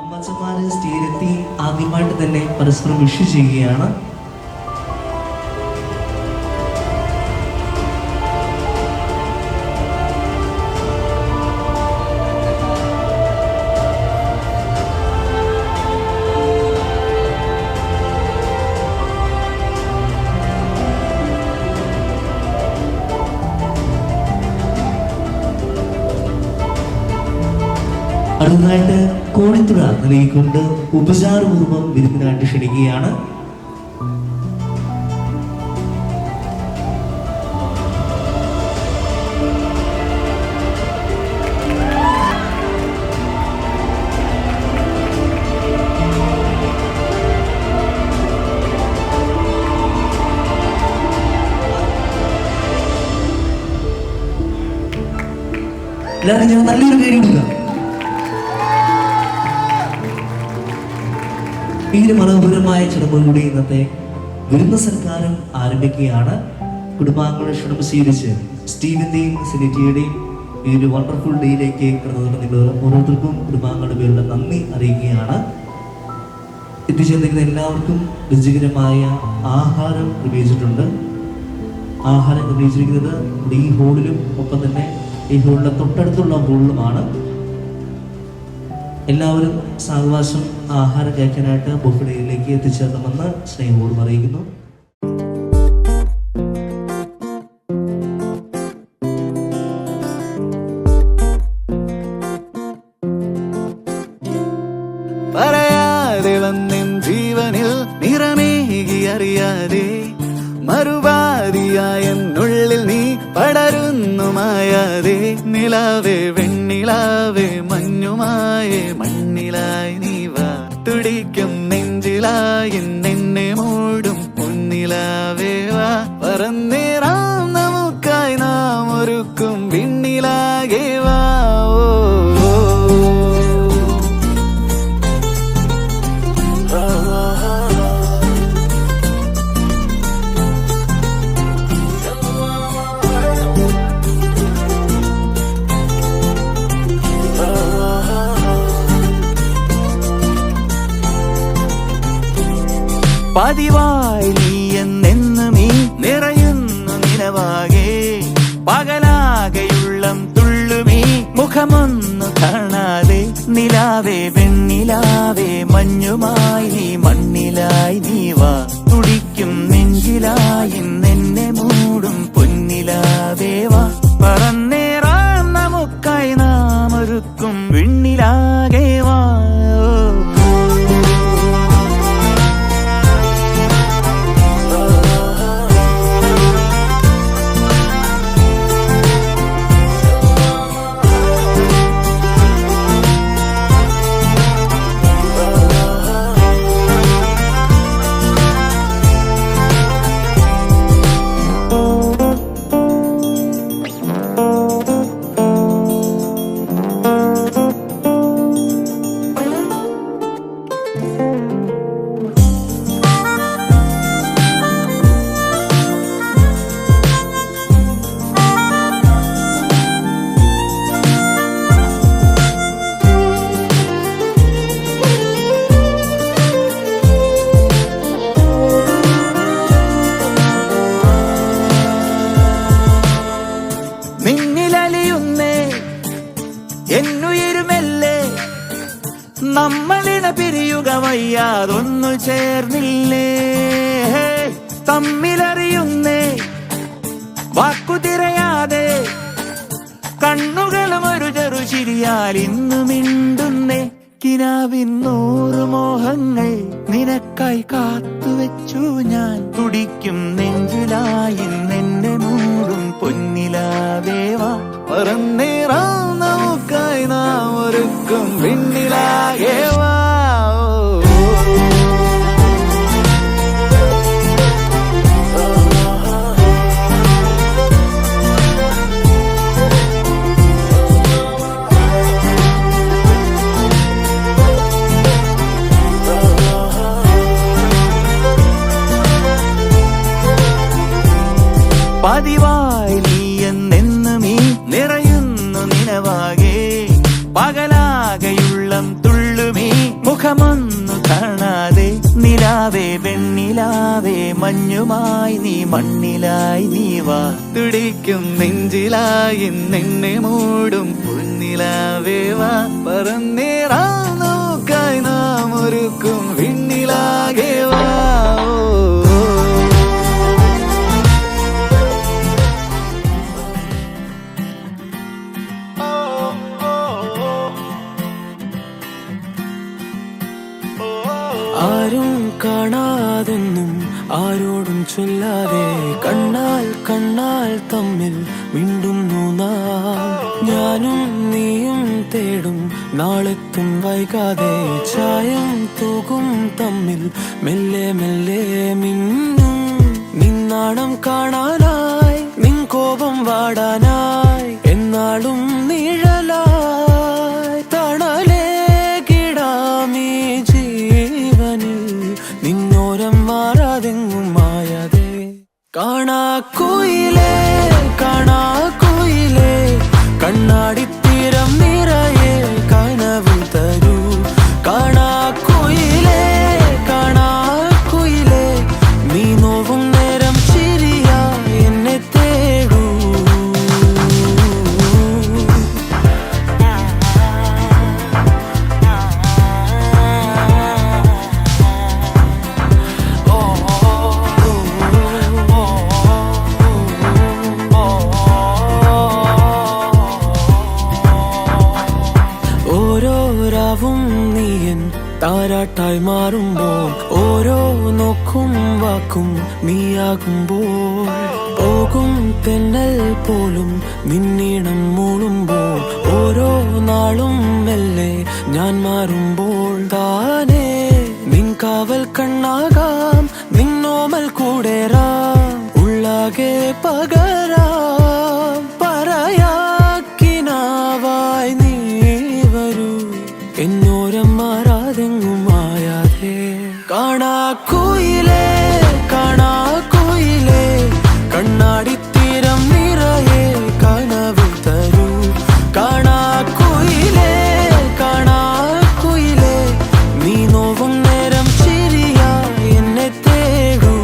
അമ്മച്ചമാര് സ്റ്റേജിലെത്തി ആദ്യമായിട്ട് തന്നെ പരസ്പരം വിഷ് ചെയ്യുകയാണ്. അടുത്തതായിട്ട് കോടിത്തുഴ നൽകിക്കൊണ്ട് ഉപചാരപൂർവ്വം വിരുന്നിനായിട്ട് ക്ഷണിക്കുകയാണ്. എല്ലാവരും ഞാൻ നല്ലൊരു പേര് കൊടുക്കാം. ഈ ഒരു മനോഹരമായ ചടങ്ങോടുകൂടി ഇന്നത്തെ വിരുന്ന സൽക്കാരം ആരംഭിക്കുകയാണ്. കുടുംബാംഗങ്ങളെ ക്ഷണം സ്വീകരിച്ച് സ്റ്റീവിന്റെയും സെലിറ്റിയുടെയും ഈ ഒരു വണ്ടർഫുൾ ഡേയിലേക്ക് കടന്നു നിങ്ങൾ ഓരോരുത്തർക്കും കുടുംബാംഗങ്ങളുടെ പേരുടെ നന്ദി അറിയിക്കുകയാണ്. എത്തിച്ചേർന്നിരിക്കുന്ന എല്ലാവർക്കും രുചികരമായ ആഹാരം ക്രമീകരിച്ചിട്ടുണ്ട്. ആഹാരം ക്രമീകരിച്ചിരിക്കുന്നത് നമ്മുടെ ഈ ഹോളിലും ഒപ്പം തന്നെ ഈ ഹോളിലെ തൊട്ടടുത്തുള്ള ഹോളിലുമാണ്. എല്ലാവരും സാവകാശം ആഹാരം കഴിക്കാനായിട്ട് ബുഫേയിലേക്ക് എത്തിച്ചേർന്നുമെന്ന് സ്നേഹപൂർവ്വം അറിയിക്കുന്നു. പറയാതെ വന്നിൻ ജീവനിൽ നിറമേകി അറിയാതെ മറുപാതിയായ എന്നുള്ളിൽ നീ പടരുന്നു മായാതെ നിലാവേ വെണ്ണിലാവേ മഞ്ഞുമായേ മണ്ണിലായി നീ വാ തുടിക്കും നെഞ്ചിലായി നിന്നെ മൂടും പൊന്നിലാവേ വാ പറന്നേറാം നമുക്കായി നാം ഒരുക്കും വിണ്ണിലാകെ വാ. പതിവായി നീ എന്നെന്നും ഈ നിറയുന്നു നിലവാകെ പകലാകെയുള്ളം തുള്ളുമീ മുഖമൊന്നു കാണാതെ നിലാവേ വെണ്ണിലാവേ മഞ്ഞുമായി നീ മണ്ണിലായി നീ വാ തുടിക്കും നെഞ്ചിലായി നിന്നെ മൂടും പൊന്നിലാവേ വാ പറന്നേറാം നമുക്കായി നാം ഒരുക്കും വിണ്ണിലാകെ വാ. നമ്മളിന പിരിയുക വയ്യാതൊന്നു ചേർന്നില്ലേ തമ്മിലറിയുന്നേ വാക്കു തിരയാതെ കണ്ണുകളും ഒരു ചെറുചിരിയാൽ ഇന്നു മിണ്ടുന്നേ കിനാവിൻ 100 മോഹങ്ങൾ നിനക്കായി കാത്തുവെച്ചു ഞാൻ തുടിക്കും നെഞ്ചിലായി നിന്നെ മൂടും പൊന്നിലാവേവാ പറന്നേറാം നമുക്കായി നാം ഒരുക്കും വിണ്ണിലാകേവാ. നിലാവേ വെണ്ണിലാവേ മഞ്ഞുമായി നീ മണ്ണിലായി നീ വാ തുടിക്കും നെഞ്ചിലായി നിന്നെ മൂടും പൊന്നിലാവേ വാ പറന്നേറാ നോക്കായി നാം ഒരുക്കും വിണ്ണിലാകെ വാ ആരും കാണാതെന്നും ആരോടും ചൊല്ലാതെ കണ്ണാൽ കണ്ണാൽ തമ്മിൽ മിണ്ടുന്നു നാം ഞാനും നീയും തേടും നാളെത്തും വൈകാതെ ചായം തൂകും തമ്മിൽ മെല്ലെ മെല്ലെ മിന്നും നിന്നാണം കാണാനായി നിൻ കോപം വാടാനായി എന്നാളും നിഴലായി തണലേ കിടാമീ ജീവനിൽ നിന്നോരം മാറാതെങ്ങും മായാതെ കാണാക്കുയിലേ കാണാക്കുയിലേ കണ്ണാടിത്തീരം നിറയെ കനവിൽ തരൂ കാണാക്കുയിലേ കാണാക്കുയിലേ നീ നോവും നേരം ചിരിയാ എന്നെ തേടൂ ഓരോ രാവും നീയൻ താരാട്ടായി മാറുമ്പോൾ ഓരോ നോക്കും വാക്കും നീയാകുമ്പോൾ പോകും തെന്നൽ പോലും നിന്നീണം മൂളുമ്പോൾ ഓരോ നാളും മെല്ലെ ഞാൻ മാറുമ്പോൾ താനേ നിൻ കാവൽ കണ്ണാകാം നിന്നോമൽ കൂടേറാം ഉള്ളാകെ പകരാം പറയാക്കിനാവായി നീ വരൂ എന്നോരം മാറാതെങ്ങും മായാതെ കാണാക്കുയിലേ കാണാക്കുയിലേ കണ്ണാടിത്തീരം നിറയെ കനവിൽ തരൂ കാണാക്കുയിലേ കാണാക്കുയിലേ നീ നോവും നേരം ചിരിയാ എന്നെ തേടൂ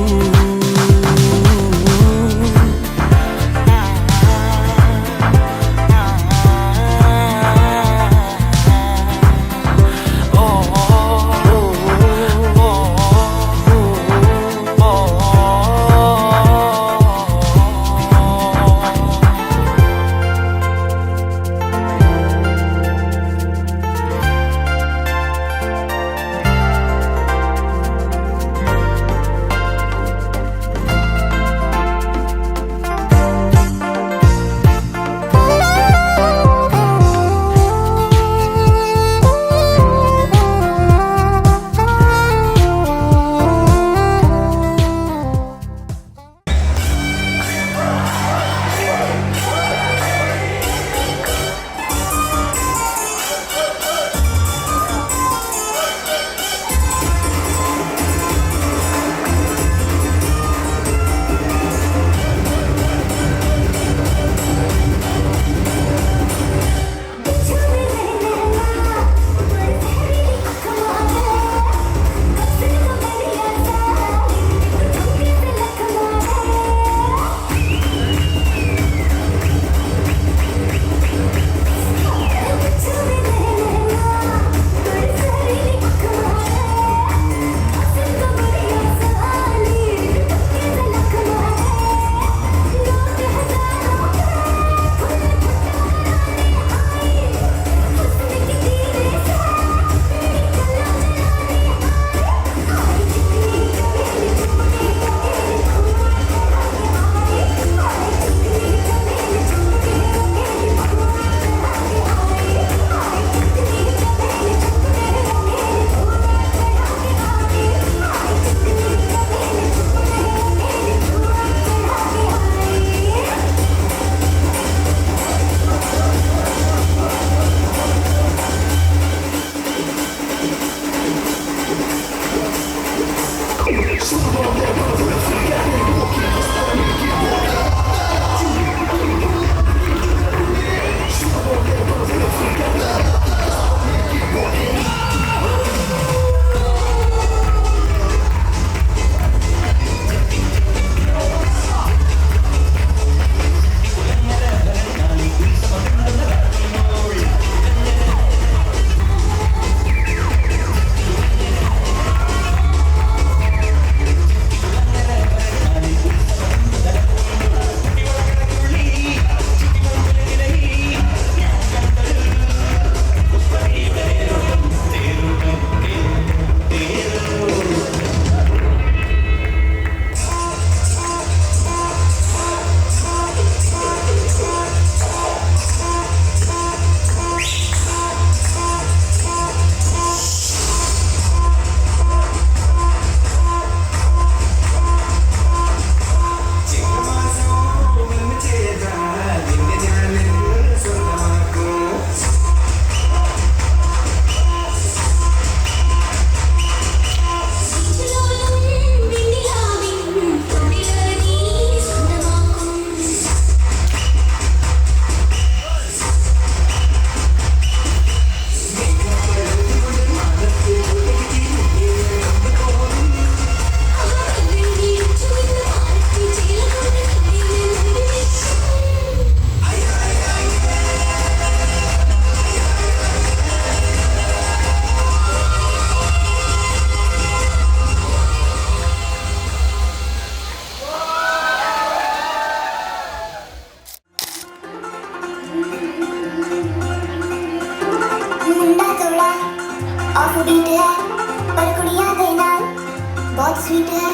स्वीट है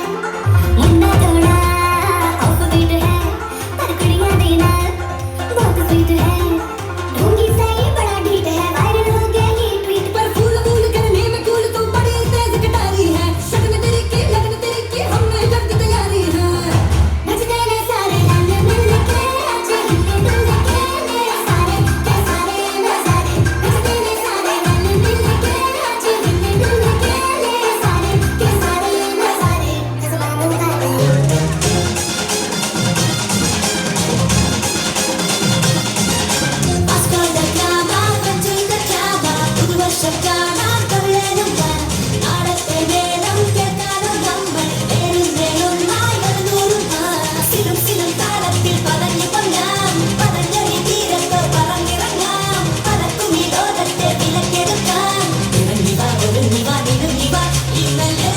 मुन्ना थोड़ा ऑफ बीट है पर कुड़ियां देना बहुत स्वीट है ढोंगी से ये बड़ा ढीठ है वायरल हो गया ये ट्वीट पर फूल फूल करने में कूल तुम बड़ी तेज कटारी है शक्ल तेरी की लगन तेरी की हमने कर दी तैयारी है नचते ने सारे रंग मिल के आज हिले डुल के मेरे सारे के सारे नजारे नचते ने सारे रंग मिल के आज हिले डुल के मेरे सारे के सारे नजारे जज्बातों का Oscar the Clava, Ventil the Clava, Uduva Shakana, Kaviyanumba, Arathe Velam, Ketanam Nambar, Verum Velum, Nayal Nurumba, Silum Silum Tarathil, Padanni Pangam, Padanjali Teeratho, Parangirangam, Parakumi Lodatte, Vilakkedukam, Iranniva, Orunniva, Ninunniva, Innale,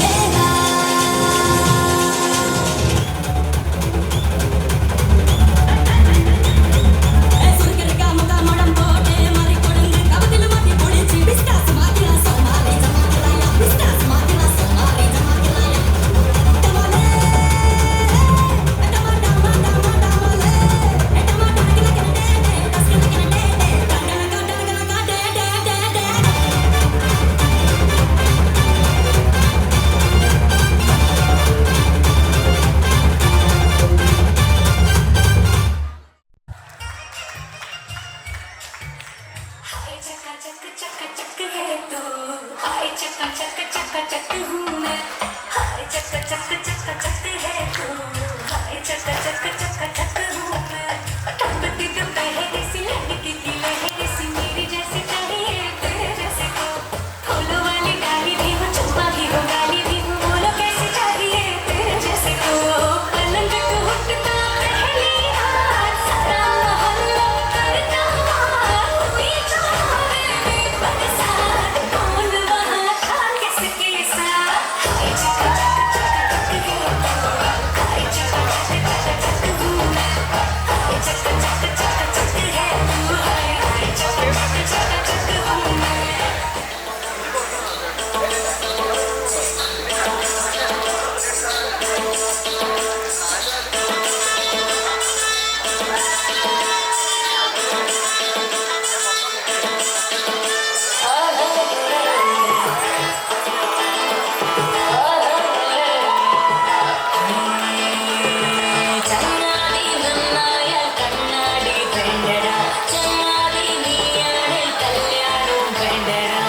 Vega. हाय चक्का चक है तो हाय चक्का चक हूँ मैं हाय चक्का चक है तो हाय चक्का चक हूँ मैं टपकती तो पहले सी लड़की की लहर सी मेरी जैसी चाहिए तेरे जैसे को फूलों वाली डाली भी हो चंपा भी हो गाली भी हो बोलो कैसे चाहिए तेरे जैसे को पलंग पे उठता पहली रात सारा मोहल्ला करता हुई चाहे बरसात कौन वहाँ था किसके साथ हाय चक्का चक है तो हाय चक्का चक हूँ मैं हाय चक्का चक है तो हाय चक्का चक हूँ मैं ചങ്ങാതി നന്നായ കണ്ണാടി വേണ്ടടാ ചങ്ങാതി നീയാണെ കല്യാണം വേണ്ടടാ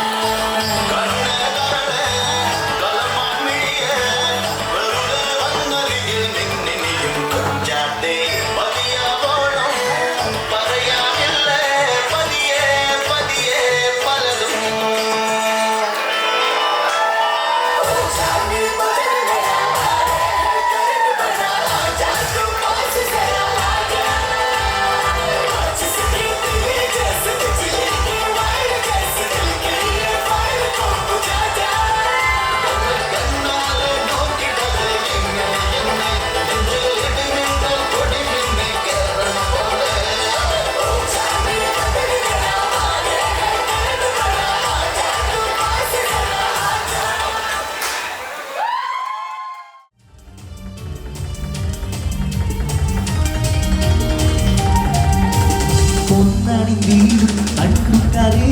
പൊന്നാണി വീടും കണ്ണുകരേ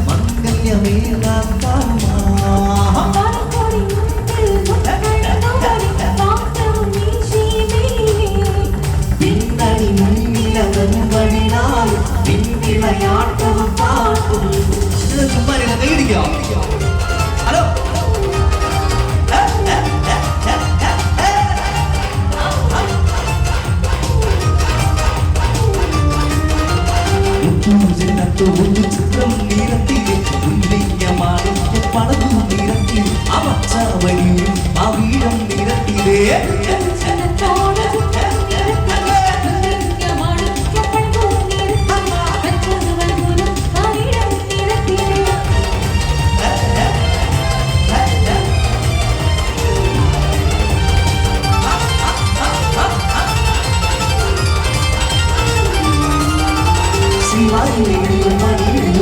മംഗല്യമേറാൻ പാടുമാ പിന്നണി മുന്നിലവനും വഴിനാളും പിന്നിളയാട്ടവും പാട്ടും ഹലോ ചിത്രം നിരത്തിലെ ഉല്ലിഞ്ഞമാണിക്ക പടവും നിരത്തി അവച്ചാവലിയും അവീരം നിരത്തിലേ ശിവായി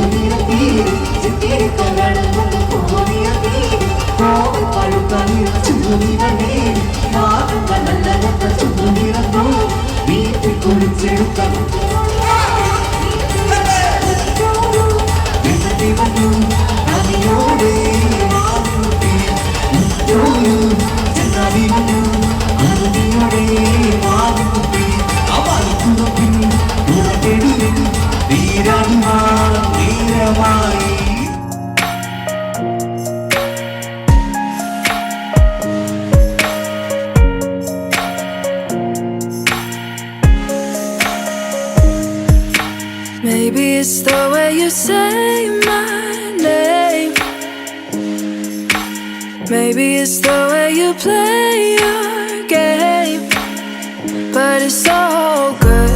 it's the way you say my name. Maybe it's the way you play your game. But it's so good.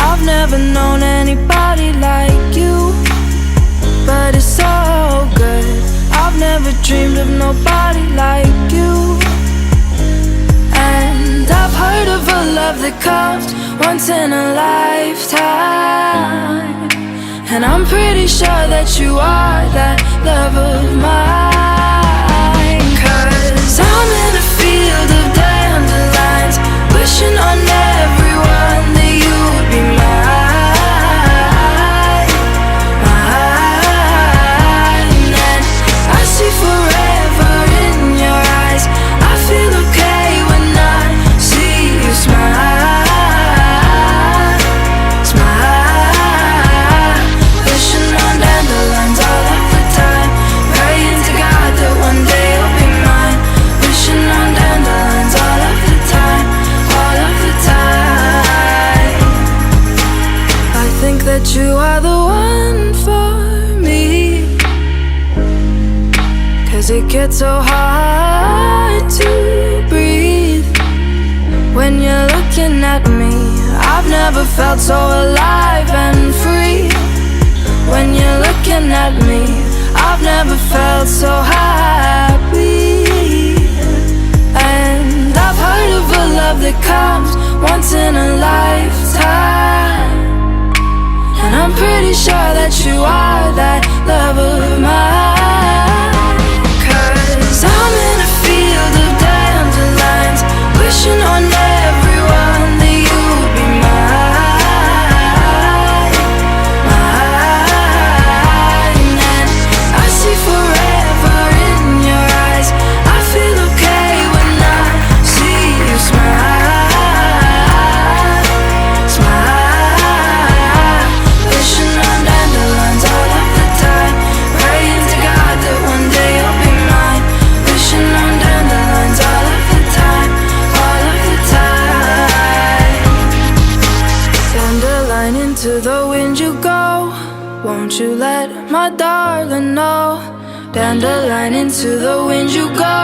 I've never known anybody like you. But it's so good. I've never dreamed of nobody like you. And I've heard of a love that comes once in a lifetime. And I'm pretty sure that you are that love of mine. 'Cause I'm in a field of dandelions, wishing on everyone that you would be mine, mine. And I see forever in your eyes. I feel okay when I see you smile, smile. Wishing on dandelions all of the time, praying to God that one day you'll be mine. Wishing on dandelions all of the time, all of the time. I think that you are the one for me, 'cause it gets so hard to breathe when you're looking at me. I've never felt so alive and free. When you're looking at me, I've never felt so happy. And I've heard of a love that comes once in a lifetime. And I'm pretty sure that you are that love of mine. 'Cause I'm in a field of dandelions, wishing on everyone that you would be mine, mine. And I see forever in your eyes. I feel okay when I see you smile, smile. Wishing on dandelions all of the time, praying to God that one day you'll be mine. Wishing on dandelions all of the time, all of the time. Dandelion, into the wind you go. Won't you let my darling know? Dandelion, into the wind you go.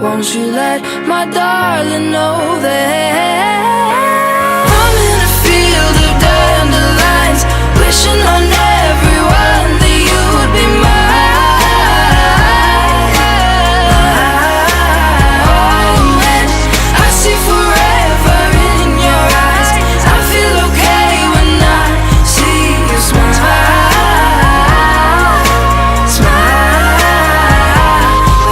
Won't you let my darling know that I'm in a field of dandelions, wishing on everyone that you would be mine. Oh, and I see forever in your eyes. I feel okay when I see you smile, smile.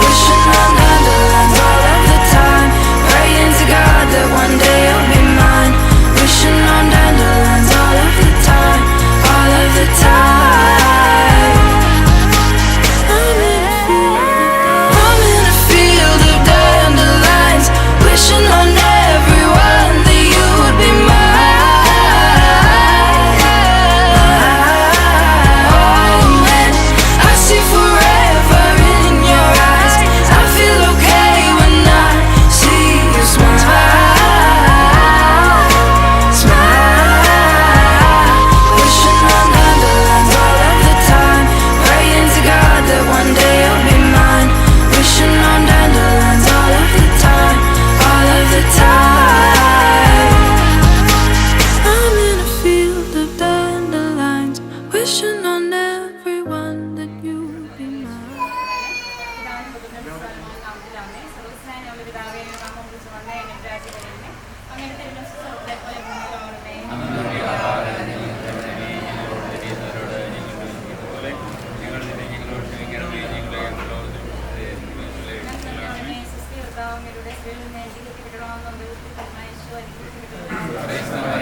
Wishing on dandelions all of the time, praying to God that one day you'll be mine. Wishing on dandelions all of the time, all of the time. I'm in a field of dandelions, wishing on everyone that you would be mine. Oh, and I see forever in your eyes. I feel okay when I see you smile, smile. Wishing on dandelions all of the time, praying to God that one day you'll be mine. Wishing on dandelions all of the time, all of the time. I'm in a field of dandelions, wishing on everyone that you'll be mine. യേശുവേ